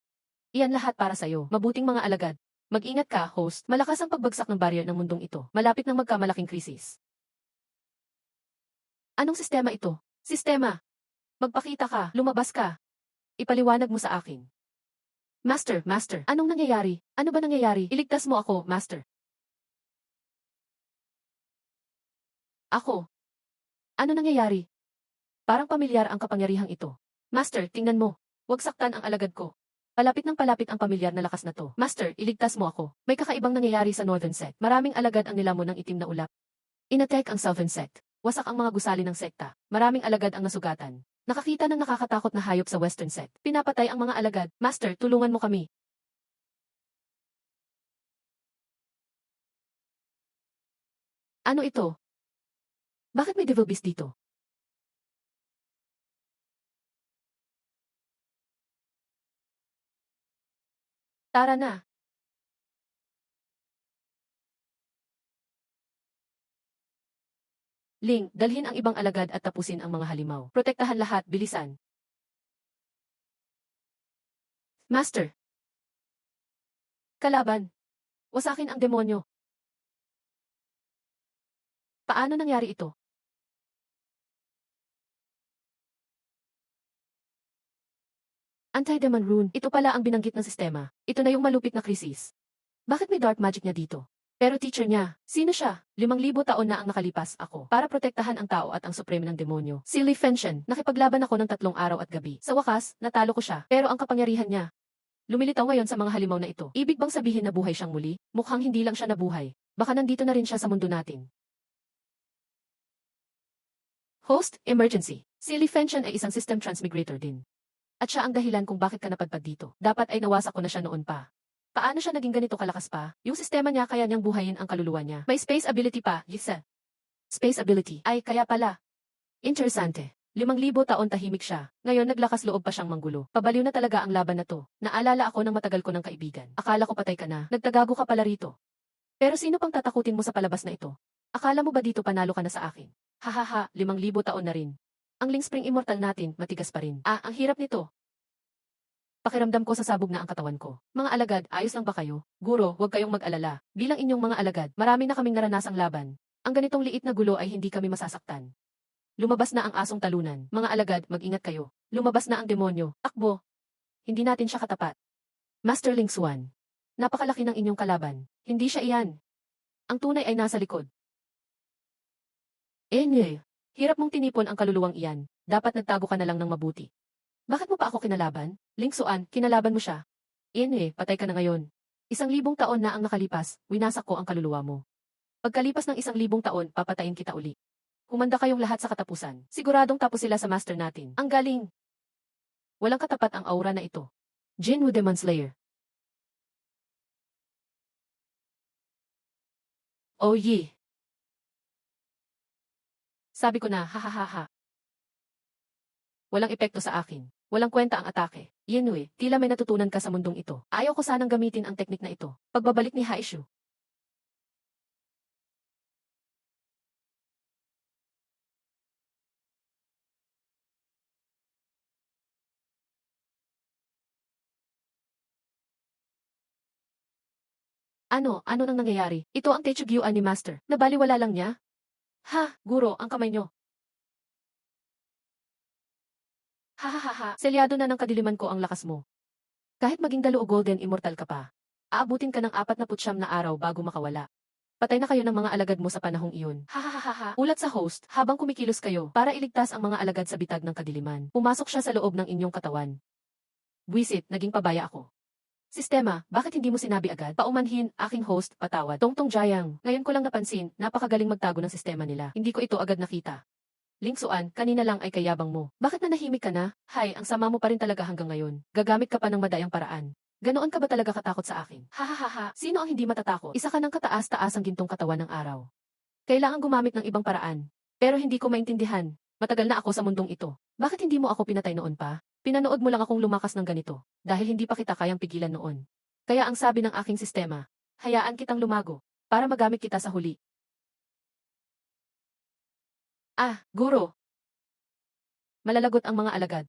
Iyan lahat para sa'yo. Mabuting mga alagad. Mag-ingat ka, host. Malakas ang pagbagsak ng barrier ng mundong ito. Malapit ng magkamalaking krisis. Anong sistema ito? Sistema. Magpakita ka, lumabas ka. Ipaliwanag mo sa akin. Master, anong nangyayari? Ano ba nangyayari? Iligtas mo ako, Master. Ako. Ano nangyayari? Parang pamilyar ang kapangyarihang ito. Master, tingnan mo. Huwag saktan ang alagad ko. Palapit ng palapit ang pamilyar na lakas na to. Master, iligtas mo ako. May kakaibang nangyayari sa Northern Sect. Maraming alagad ang nilamon ng itim na ulap. Inattack ang Southern Sect. Wasak ang mga gusali ng sekta. Maraming alagad ang nasugatan. Nakakita ng nakakatakot na hayop sa Western Sect. Pinapatay ang mga alagad. Master, tulungan mo kami. Ano ito? Bakit may devil beast dito? Tara na. Ling, dalhin ang ibang alagad at tapusin ang mga halimaw. Protektahan lahat, bilisan. Master. Kalaban. Wasakin ang demonyo. Paano nangyari ito? Anti-demon rune. Ito pala ang binanggit ng sistema. Ito na yung malupit na krisis. Bakit may dark magic niya dito? Pero teacher niya, sino siya? 5,000 taon na ang nakalipas ako para protektahan ang tao at ang supreme ng demonyo. Si Li Fenshen, nakipaglaban ako ng 3 araw at gabi. Sa wakas, natalo ko siya. Pero ang kapangyarihan niya, lumilitaw ngayon sa mga halimaw na ito. Ibig bang sabihin na buhay siyang muli? Mukhang hindi lang siya nabuhay. Baka nandito na rin siya sa mundo natin. Host, emergency. Si Li Fenshen ay isang system transmigrator din. At siya ang dahilan kung bakit ka napadpad dito. Dapat ay nawasak ko na siya noon pa. Paano siya naging ganito kalakas pa? Yung sistema niya kaya niyang buhayin ang kaluluwa niya. May space ability pa, Yisa. Space ability. Ay, kaya pala. Interesante. 5,000 taon tahimik siya. Ngayon naglakas loob pa siyang manggulo. Pabaliw na talaga ang laban na to. Naalala ako ng matagal ko ng kaibigan. Akala ko patay ka na. Nagtagago ka pala rito. Pero sino pang tatakutin mo sa palabas na ito? Akala mo ba dito panalo ka na sa akin? Hahaha, 5,000 taon na rin. Ang Ling Spring Immortal natin, matigas pa rin. Ang hirap nito. Pakiramdam ko sasabog na ang katawan ko. Mga alagad, ayos lang ba kayo? Guro, huwag kayong mag-alala. Bilang inyong mga alagad, marami na kaming naranasang laban. Ang ganitong liit na gulo ay hindi kami masasaktan. Lumabas na ang asong talunan. Mga alagad, mag-ingat kayo. Lumabas na ang demonyo. Takbo. Hindi natin siya katapat. Master Ling Xuan. Napakalaki ng inyong kalaban. Hindi siya iyan. Ang tunay ay nasa likod. Hirap mong tinipon ang kaluluwang iyan. Dapat nagtago ka na lang ng mabuti. Bakit mo pa ako kinalaban? Ling Xuan, kinalaban mo siya. Patay ka na ngayon. 1,000 taon na ang nakalipas, winasak ko ang kaluluwa mo. Pagkalipas ng 1,000 taon, papatayin kita uli. Humanda kayong lahat sa katapusan. Siguradong tapos sila sa master natin. Ang galing! Walang katapat ang aura na ito. Jinwoo Demon Slayer. Oh yeah! Sabi ko na, hahaha. Walang epekto sa akin. Walang kwenta ang atake. Yenue, tila may natutunan ka sa mundong ito. Ayaw ko sanang gamitin ang teknik na ito. Pagbabalik ni Haishu. Ano nang nangyayari? Ito ang Techugyuan ni Master. Nabaliwala lang niya? Ha, guro, ang kamay niyo. Hahaha, selyado na ng kadiliman ko ang lakas mo. Kahit maging dalo o golden immortal ka pa. Aabutin ka ng 49 na araw bago makawala. Patay na kayo ng mga alagad mo sa panahong iyon. Hahaha. Ulat sa host, habang kumikilos kayo para iligtas ang mga alagad sa bitag ng kadiliman. Pumasok siya sa loob ng inyong katawan. Buwisit, naging pabaya ako. Sistema, bakit hindi mo sinabi agad? Paumanhin, aking host, patawad. Tongtong Jayang, ngayon ko lang napansin, napakagaling magtago ng sistema nila. Hindi ko ito agad nakita. Lingsuan, kanina lang ay kayabang mo. Bakit nanahimik ka na? Hay, ang sama mo pa rin talaga hanggang ngayon. Gagamit ka pa ng madayang paraan. Ganoon ka ba talaga katakot sa akin? Hahaha, sino ang hindi matatakot? Isa ka ng kataas-taas ang gintong katawan ng araw. Kailangan gumamit ng ibang paraan. Pero hindi ko maintindihan. Matagal na ako sa mundong ito. Bakit hindi mo ako pinatay noon pa? Pinanood mo lang akong lumakas ng ganito. Dahil hindi pa kita kayang pigilan noon. Kaya ang sabi ng aking sistema, hayaan kitang lumago. Para magamit kita sa huli. Guro. Malalagot ang mga alagad.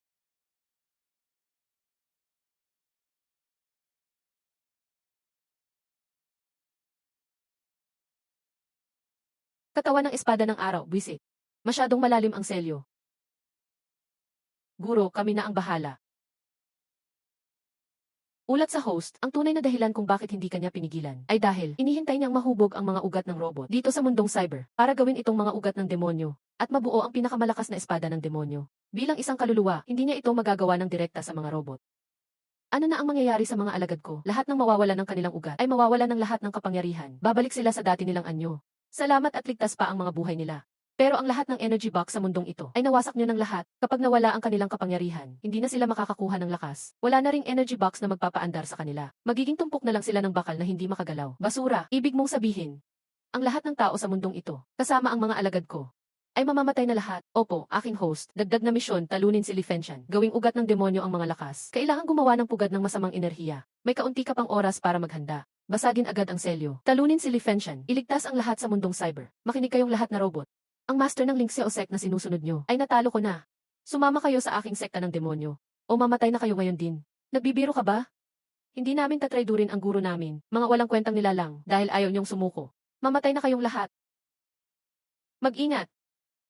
Katawan ng espada ng araw, buwisit. Masyadong malalim ang selyo. Guro, kami na ang bahala. Ulat sa host, ang tunay na dahilan kung bakit hindi kanya pinigilan ay dahil inihintay niyang mahubog ang mga ugat ng robot dito sa mundong cyber para gawin itong mga ugat ng demonyo at mabuo ang pinakamalakas na espada ng demonyo. Bilang isang kaluluwa, hindi niya ito magagawa ng direkta sa mga robot. Ano na ang mangyayari sa mga alagad ko? Lahat ng mawawala ng kanilang ugat ay mawawala ng lahat ng kapangyarihan. Babalik sila sa dati nilang anyo. Salamat at ligtas pa ang mga buhay nila. Pero ang lahat ng energy box sa mundong ito ay nawasak niyo ng lahat. Kapag nawala ang kanilang kapangyarihan, hindi na sila makakakuha ng lakas. Wala na ring energy box na magpapaandar sa kanila. Magiging tumpok na lang sila ng bakal na hindi makagalaw. Basura, ibig mong sabihin. Ang lahat ng tao sa mundong ito, kasama ang mga alagad ko, ay mamamatay na lahat. Opo, aking host, dagdag na misyon, talunin si Li Fenshan. Gawing ugat ng demonyo ang mga lakas. Kailangan gumawa ng pugad ng masamang enerhiya. May kaunti ka pang oras para maghanda. Basagin agad ang selyo. Talunin si Li Fenshan. Iligtas ang lahat sa mundong cyber. Makinig kayong lahat na robot. Ang master ng Linkseo sect na sinusunod nyo ay natalo ko na. Sumama kayo sa aking sekta ng demonyo. O mamatay na kayo ngayon din. Nagbibiro ka ba? Hindi namin tatraydurin ang guro namin. Mga walang kwentang nilalang dahil ayaw niyong sumuko. Mamatay na kayong lahat. Mag-ingat.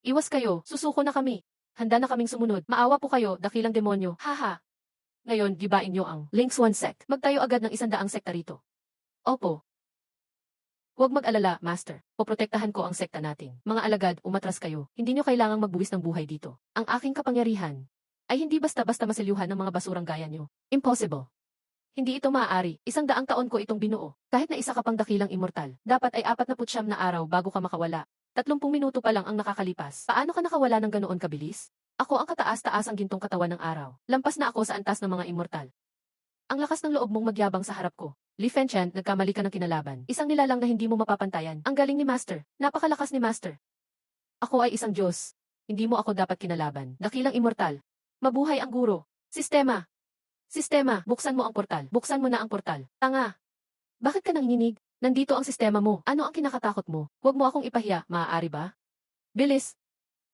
Iwas kayo, susuko na kami. Handa na kaming sumunod. Maawa po kayo, dakilang demonyo. Haha. Ngayon, gibain nyo ang Links 1 sect. Magtayo agad ng 100 sekta rito. Opo. Huwag mag-alala, Master. Poprotektahan ko ang sekta natin. Mga alagad, umatras kayo. Hindi nyo kailangang magbuwis ng buhay dito. Ang aking kapangyarihan ay hindi basta-basta maselyuhan ng mga basurang gaya nyo. Impossible. Hindi ito maaari. 100 taon ko itong binuo. Kahit na isa ka pang dakilang immortal, dapat ay 49 na araw bago ka makawala. 30 minuto pa lang ang nakakalipas. Paano ka nakawala ng ganoon kabilis? Ako ang kataas-taas ang gintong katawan ng araw. Lampas na ako sa antas ng mga immortal. Ang lakas ng loob mong magyabang sa harap ko. Li Fenshan, nagkamali ka ng kinalaban. Isang nilalang na hindi mo mapapantayan. Ang galing ni Master. Napakalakas ni Master. Ako ay isang Diyos. Hindi mo ako dapat kinalaban. Dakilang immortal. Mabuhay ang guro. Sistema. Sistema, buksan mo ang portal. Buksan mo na ang portal. Tanga. Bakit ka nanginginig? Nandito ang sistema mo. Ano ang kinakatakot mo? Huwag mo akong ipahiya, maaari ba? Bilis.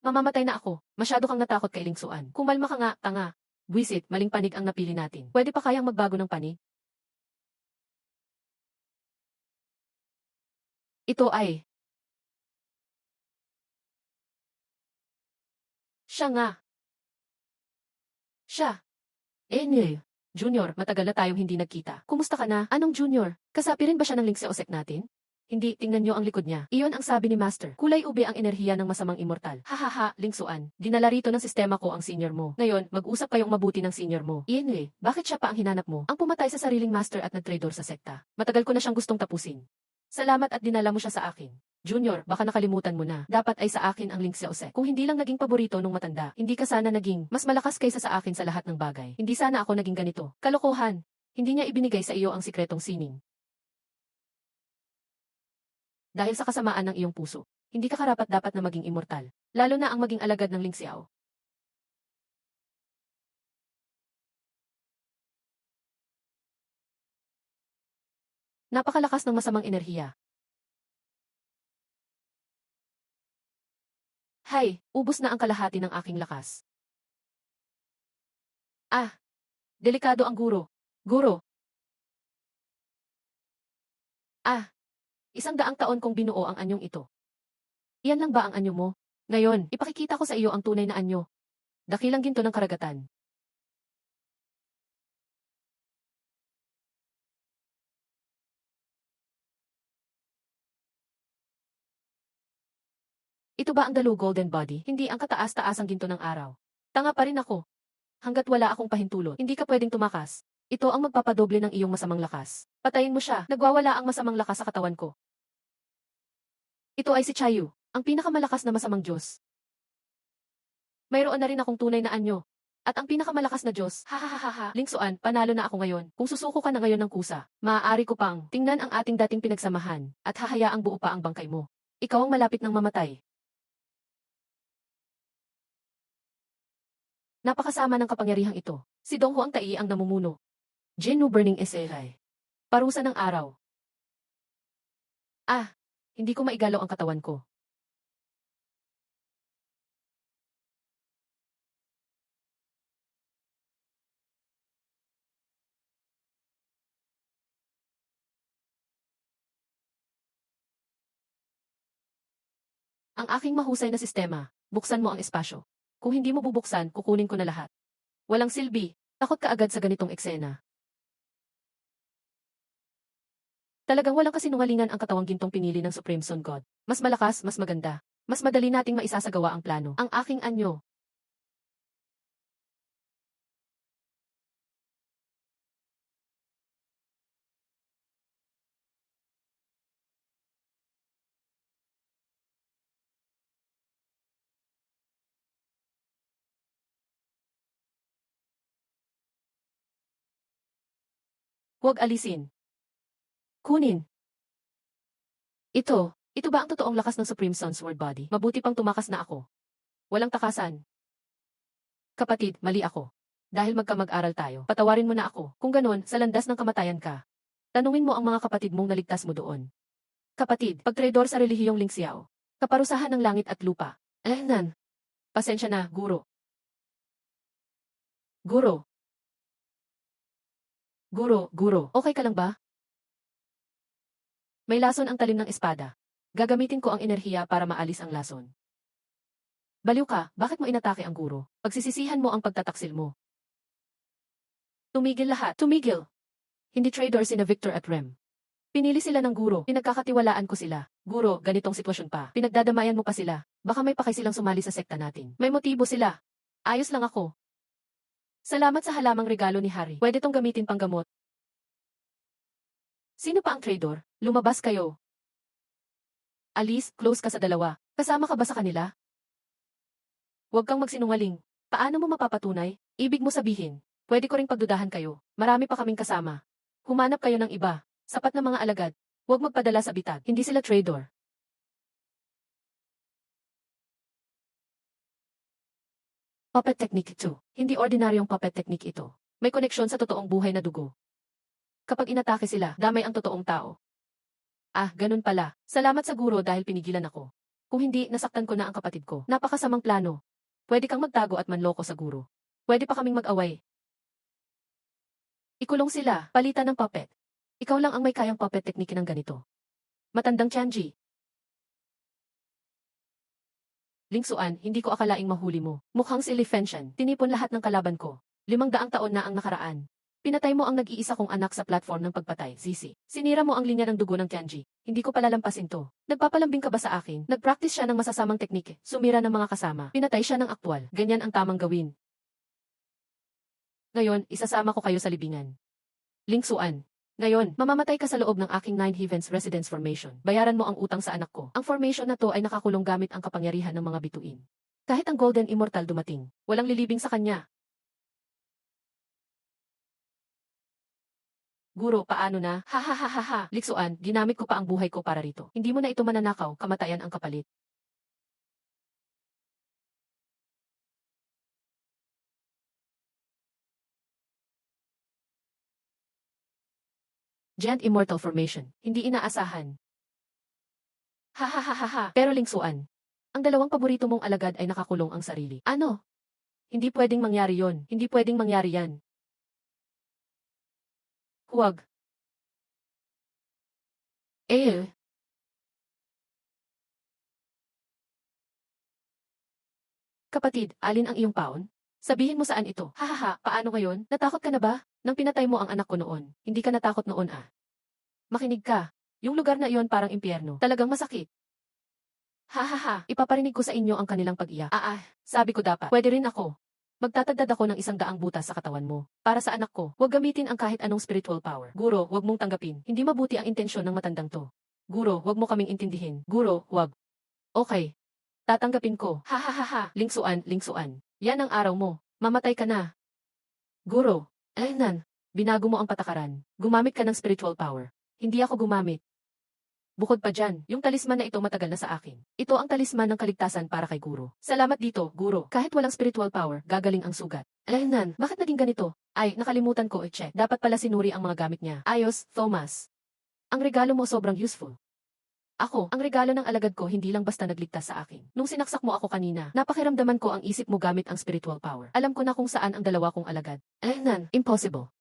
Mamamatay na ako. Masyado kang natakot kay Lingsuan. Kumalma ka nga, tanga. Buwisit, maling panig ang napili natin. Pwede pa kayang magbago ng panig? Ito ay siya nga. Siya. Neil. Junior, matagal na tayong hindi nagkita. Kumusta ka na? Anong Junior? Kasapi rin ba siya ng Linkseo sect natin? Hindi, tingnan niyo ang likod niya. Iyon ang sabi ni Master. Kulay ube ang enerhiya ng masamang immortal. Hahaha, Lingsuan. Dinala rito ng sistema ko ang senior mo. Ngayon, mag-usap kayong mabuti ng senior mo. Iyan bakit siya pa ang hinanap mo? Ang pumatay sa sariling master at nag-traitor sa sekta. Matagal ko na siyang gustong tapusin. Salamat at dinala mo siya sa akin. Junior, baka nakalimutan mo na. Dapat ay sa akin ang Linkseo sect. Kung hindi lang naging paborito nung matanda, hindi ka sana naging mas malakas kaysa sa akin sa lahat ng bagay. Hindi sana ako naging ganito. Kalokohan. Hindi niya ibinigay sa iyo ang sikretong sining. Dahil sa kasamaan ng iyong puso. Hindi ka karapat-dapat na maging immortal. Lalo na ang maging alagad ng Ling Xiao. Napakalakas ng masamang enerhiya. Hay, ubos na ang kalahati ng aking lakas. Ah, delikado ang guro. Guro. Ah, 100 taon kong binuo ang anyong ito. Iyan lang ba ang anyo mo? Ngayon, ipakikita ko sa iyo ang tunay na anyo. Dakilang ginto ng karagatan. Ito ba ang dalu golden body? Hindi ang kataas-taasang ginto ng araw. Tanga pa rin ako. Hanggat wala akong pahintulot, hindi ka pwedeng tumakas. Ito ang magpapadoble ng iyong masamang lakas. Patayin mo siya. Nagwawala ang masamang lakas sa katawan ko. Ito ay si Chayu, ang pinakamalakas na masamang Diyos. Mayroon na rin akong tunay na anyo. At ang pinakamalakas na Diyos, ha. Ling Xuan, panalo na ako ngayon. Kung susuko ka na ngayon ng kusa, maaari ko pang tingnan ang ating dating pinagsamahan at hahayaang buo pa ang bangkay mo. Ikaw ang malapit ng mamatay. Napakasama ng kapangyarihang ito. Si Dong Ho ang tai ang namumuno. Jinnu Burning Eserai. Parusa ng araw. Ah, hindi ko maigalaw ang katawan ko. Ang aking mahusay na sistema, buksan mo ang espasyo. Kung hindi mo bubuksan, kukunin ko na lahat. Walang silbi, takot ka agad sa ganitong eksena. Talagang walang kasinungalingan ang katawang gintong pinili ng Supreme Sun God. Mas malakas, mas maganda. Mas madali nating maisasagawa ang plano. Ang aking anyo. Huwag alisin. Kunin. Ito ba ang totoong lakas ng Supreme Sun Sword Body? Mabuti pang tumakas na ako. Walang takasan. Kapatid, mali ako. Dahil magkamag-aral tayo, patawarin mo na ako. Kung ganon, sa landas ng kamatayan ka. Tanungin mo ang mga kapatid mong naligtas mo doon. Kapatid, pagtraidor sa relihiyong Ling Xiao. Kaparusahan ng langit at lupa. Nan. Pasensya na, guro. Guro. Guro, okay ka lang ba? May lason ang talim ng espada. Gagamitin ko ang enerhiya para maalis ang lason. Baliw ka, bakit mo inatake ang guro? Pagsisisihan mo ang pagtataksil mo. Tumigil lahat, tumigil. Hindi traidor sina Victor at Rem. Pinili sila ng guro, pinagkakatiwalaan ko sila. Guro, ganitong sitwasyon pa. Pinagdadamayan mo pa sila. Baka may pakay silang sumali sa sekta natin. May motibo sila. Ayos lang ako. Salamat sa halamang regalo ni Harry. Pwede tong gamitin pang gamot. Sino pa ang traidor? Lumabas kayo. Alice, close ka sa dalawa. Kasama ka ba sa kanila? Huwag kang magsinungaling. Paano mo mapapatunay? Ibig mo sabihin, pwede ko ring pagdudahan kayo. Marami pa kaming kasama. Humanap kayo ng iba. Sapat na mga alagad. Huwag magpadala sa bitag. Hindi sila traidor. Puppet technique ito. Hindi ordinaryong puppet technique ito. May koneksyon sa totoong buhay na dugo. Kapag inatake sila, damay ang totoong tao. Ah, ganun pala. Salamat sa guro dahil pinigilan ako. Kung hindi, nasaktan ko na ang kapatid ko. Napakasamang plano. Pwede kang magtago at manloko sa guro. Pwede pa kaming mag-away. Ikulong sila, palitan ng puppet. Ikaw lang ang may kayang puppet technique ng ganito. Matandang Tianji. Ling Xuan, hindi ko akalaing mahuli mo. Mukhang si Li Fenshan. Tinipon lahat ng kalaban ko. 500 taon na ang nakaraan. Pinatay mo ang nag-iisa kong anak sa platform ng pagpatay, Zizi. Sinira mo ang linya ng dugo ng Tianji. Hindi ko palalampasin to. Nagpapalambing ka ba sa akin? Nag-practice siya ng masasamang teknike. Sumira ng mga kasama. Pinatay siya ng aktwal. Ganyan ang tamang gawin. Ngayon, isasama ko kayo sa libingan. Ling Xuan. Ngayon, mamamatay ka sa loob ng aking 9 Heavens Residence Formation. Bayaran mo ang utang sa anak ko. Ang formation na to ay nakakulong gamit ang kapangyarihan ng mga bituin. Kahit ang Golden Immortal dumating, walang lilibing sa kanya. Guro, paano na? Ha ha ha ha ha. Liksuan, ginamit ko pa ang buhay ko para rito. Hindi mo na ito mananakaw, kamatayan ang kapalit. Giant Immortal Formation. Hindi inaasahan. Ha ha ha ha ha. Pero lingsuan. Ang dalawang paborito mong alagad ay nakakulong ang sarili. Ano? Hindi pwedeng mangyari yon. Hindi pwedeng mangyari yan. Huwag. Eh. Kapatid, alin ang iyong paon? Sabihin mo saan ito. Hahaha, paano ngayon? Natakot ka na ba? Nang pinatay mo ang anak ko noon. Hindi ka natakot noon ah. Makinig ka. Yung lugar na iyon parang impyerno. Talagang masakit. Hahaha, ipaparinig ko sa inyo ang kanilang pag-iyak. Sabi ko dapat. Pwede rin ako. Magtatagdad ako ng 100 butas sa katawan mo. Para sa anak ko, huwag gamitin ang kahit anong spiritual power. Guro, huwag mong tanggapin. Hindi mabuti ang intensyon ng matandang to. Guro, huwag mo kaming intindihin. Guro, huwag. Okay. Tatanggapin ko. Hahaha, lingsuan, lingsuan. Yan ang araw mo. Mamatay ka na. Guro, aynan. Binago mo ang patakaran. Gumamit ka ng spiritual power. Hindi ako gumamit. Bukod pa dyan, yung talisman na ito matagal na sa akin. Ito ang talisman ng kaligtasan para kay Guro. Salamat dito, Guro. Kahit walang spiritual power, gagaling ang sugat. Aynan, bakit naging ganito? Ay, nakalimutan ko i-check. Dapat pala sinuri ang mga gamit niya. Ayos, Thomas. Ang regalo mo sobrang useful. Ako, ang regalo ng alagad ko hindi lang basta nagligtas sa akin. Nung sinaksak mo ako kanina, napakiramdaman ko ang isip mo gamit ang spiritual power. Alam ko na kung saan ang dalawa kong alagad. Aynan, impossible.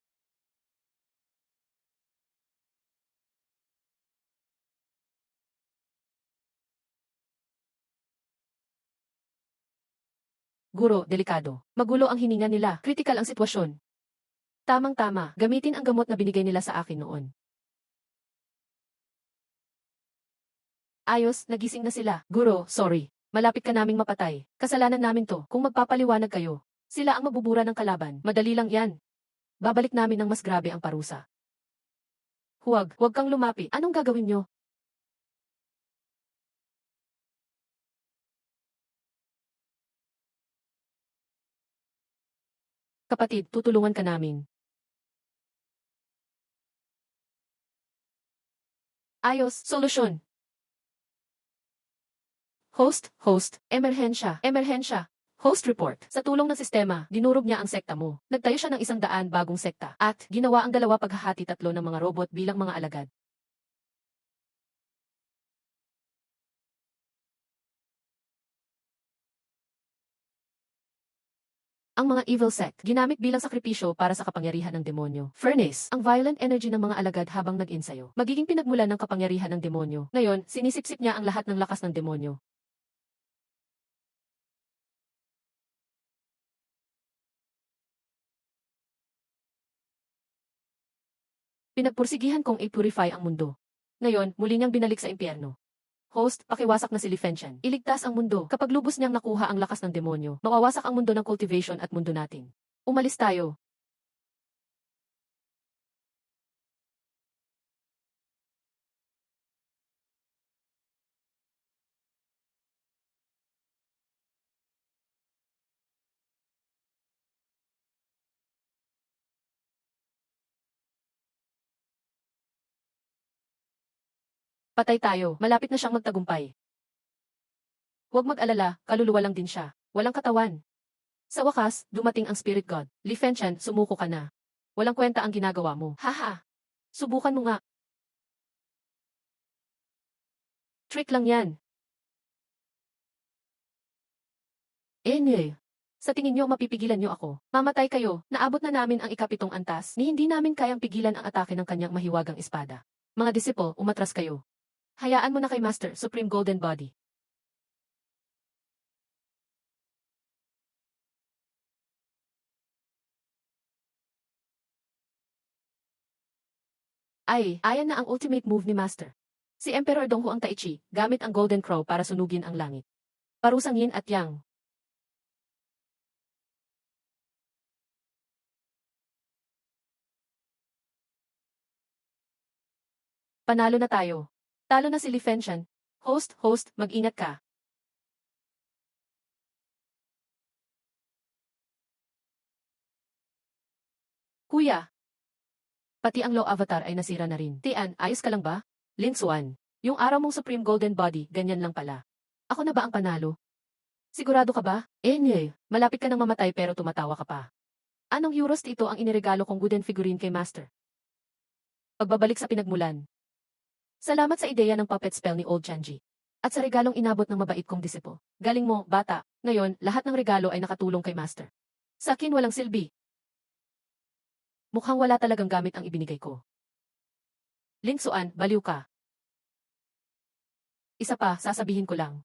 Guro, delikado. Magulo ang hininga nila. Critical ang sitwasyon. Tamang-tama, gamitin ang gamot na binigay nila sa akin noon. Ayos, nagising na sila. Guro, sorry. Malapit ka naming mapatay. Kasalanan namin to. Kung magpapaliwanag kayo, sila ang mabubura ng kalaban. Madali lang yan. Babalik namin ng mas grabe ang parusa. Huwag kang lumapit. Anong gagawin nyo? Kapatid, tutulungan ka namin. Ayos, solusyon. Host, emerhensya, emerhensya. Host report. Sa tulong ng sistema, dinurog niya ang sekta mo. Nagtayo siya ng 100 bagong sekta. At, ginawa ang dalawa paghahati tatlo ng mga robot bilang mga alagad. Ang mga evil sect, ginamit bilang sakripisyo para sa kapangyarihan ng demonyo. Furnace, ang violent energy ng mga alagad habang nag-insayo. Magiging pinagmulan ng kapangyarihan ng demonyo. Ngayon, sinisipsip niya ang lahat ng lakas ng demonyo. Pinagpursigihan kong i-purify ang mundo. Ngayon, muli niyang binalik sa impyerno. Host, pakiwasak na si Lifentian. Iligtas ang mundo. Kapag lubos niyang nakuha ang lakas ng demonyo, mawawasak ang mundo ng cultivation at mundo natin. Umalis tayo. Patay tayo. Malapit na siyang magtagumpay. Huwag mag-alala, kaluluwa lang din siya. Walang katawan. Sa wakas, dumating ang Spirit God. Lifentian, sumuko ka na. Walang kwenta ang ginagawa mo. Haha. Subukan mo nga. Trick lang yan. Sa tingin niyo mapipigilan niyo ako. Mamatay kayo. Naabot na namin ang ikapitong antas ni hindi namin kayang pigilan ang atake ng kanyang mahiwagang espada. Mga disipo, umatras kayo. Hayaan mo na kay Master, Supreme Golden Body. Ay, ayan na ang ultimate move ni Master. Si Emperor Donghu ang Taichi, gamit ang Golden Crow para sunugin ang langit. Parusang yin at yang. Panalo na tayo. Talo na si Lifentian. Host, mag-ingat ka. Kuya, Pati ang Law Avatar ay nasira na rin. Tian, ayos ka lang ba? Lin Xuan, yung araw mong Supreme Golden Body, ganyan lang pala. Ako na ba ang panalo? Sigurado ka ba? Malapit ka nang mamatay pero tumatawa ka pa. Anong euros ito ang iniregalo kong wooden figurine kay Master? Pagbabalik sa pinagmulan. Salamat sa ideya ng puppet spell ni Old Chanji. At sa regalong inabot ng mabait kong disipo. Galing mo, bata. Ngayon, lahat ng regalo ay nakatulong kay Master. Sa akin walang silbi. Mukhang wala talagang gamit ang ibinigay ko. Lin Xuan, baliw ka. Isa pa, sasabihin ko lang.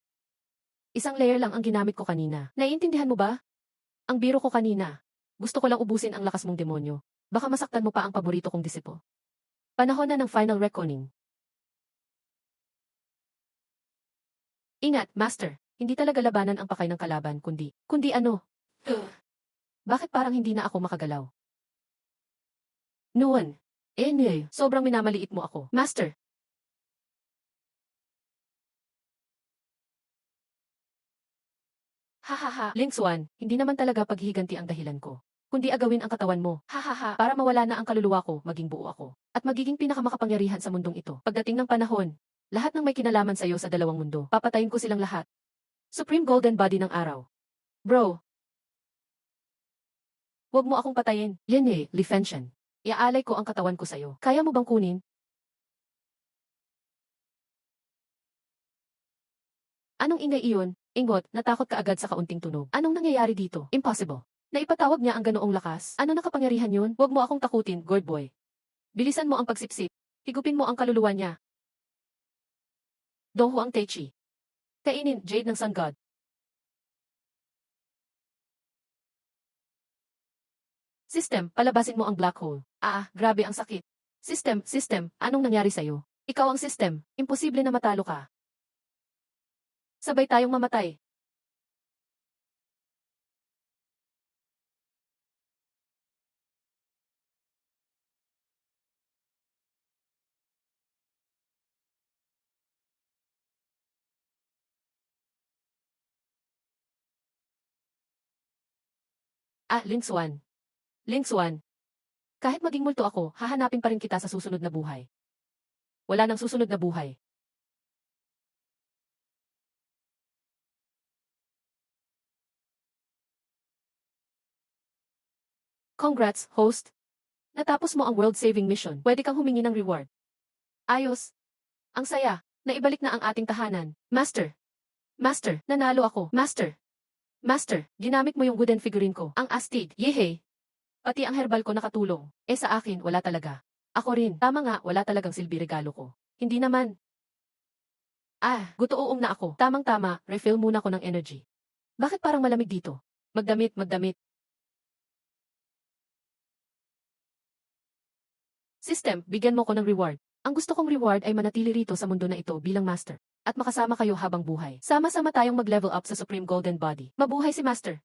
Isang layer lang ang ginamit ko kanina. Naiintindihan mo ba? Ang biro ko kanina. Gusto ko lang ubusin ang lakas mong demonyo. Baka masaktan mo pa ang paborito kong disipo. Panahon na ng final reckoning. Ingat, Master. Hindi talaga labanan ang pakay ng kalaban, kundi ano? Bakit parang hindi na ako makagalaw? Noon. Sobrang minamaliit mo ako. Master. Hahaha, Lin Xuan, hindi naman talaga paghihiganti ang dahilan ko. Kundi agawin ang katawan mo. Hahaha, para mawala na ang kaluluwa ko, maging buo ako. At magiging pinakamakapangyarihan sa mundong ito. Pagdating ng panahon, lahat ng may kinalaman sa iyo sa dalawang mundo, papatayin ko silang lahat. Supreme Golden Body ng araw. Bro. Huwag mo akong patayin. Li Fenshen. Iaalay ko ang katawan ko sa'yo. Kaya mo bang kunin? Anong ingay iyon? Ingot, natakot ka agad sa kaunting tunog. Anong nangyayari dito? Impossible. Naipatawag niya ang ganoong lakas. Ano na kapangyarihan yun? Huwag mo akong takutin, Gourd Boy. Bilisan mo ang pagsipsip. Higupin mo ang kaluluwa niya. Donghu ang Teichi. Kainin, Jade ng Sun God. System, palabasin mo ang black hole. Grabe ang sakit. System, anong nangyari sa'yo? Ikaw ang system, imposible na matalo ka. Sabay tayong mamatay. Lin Xuan. Lin Xuan. Kahit maging multo ako, hahanapin pa rin kita sa susunod na buhay. Wala nang susunod na buhay. Congrats, host. Natapos mo ang world-saving mission. Pwede kang humingi ng reward. Ayos. Ang saya. Naibalik na ang ating tahanan. Master. Master, nanalo ako. Master. Master, ginamit mo yung wooden figurine ko. Ang astig. Yehey. Pati ang herbal ko nakatulong. Sa akin, wala talaga. Ako rin. Tama nga, wala talagang silbi regalo ko. Hindi naman. Guto-uom na ako. Tamang-tama, refill muna ko ng energy. Bakit parang malamig dito? Magdamit. System, bigyan mo ko ng reward. Ang gusto kong reward ay manatili rito sa mundo na ito bilang master. At makasama kayo habang buhay. Sama-sama tayong mag-level up sa Supreme Golden Body. Mabuhay si Master!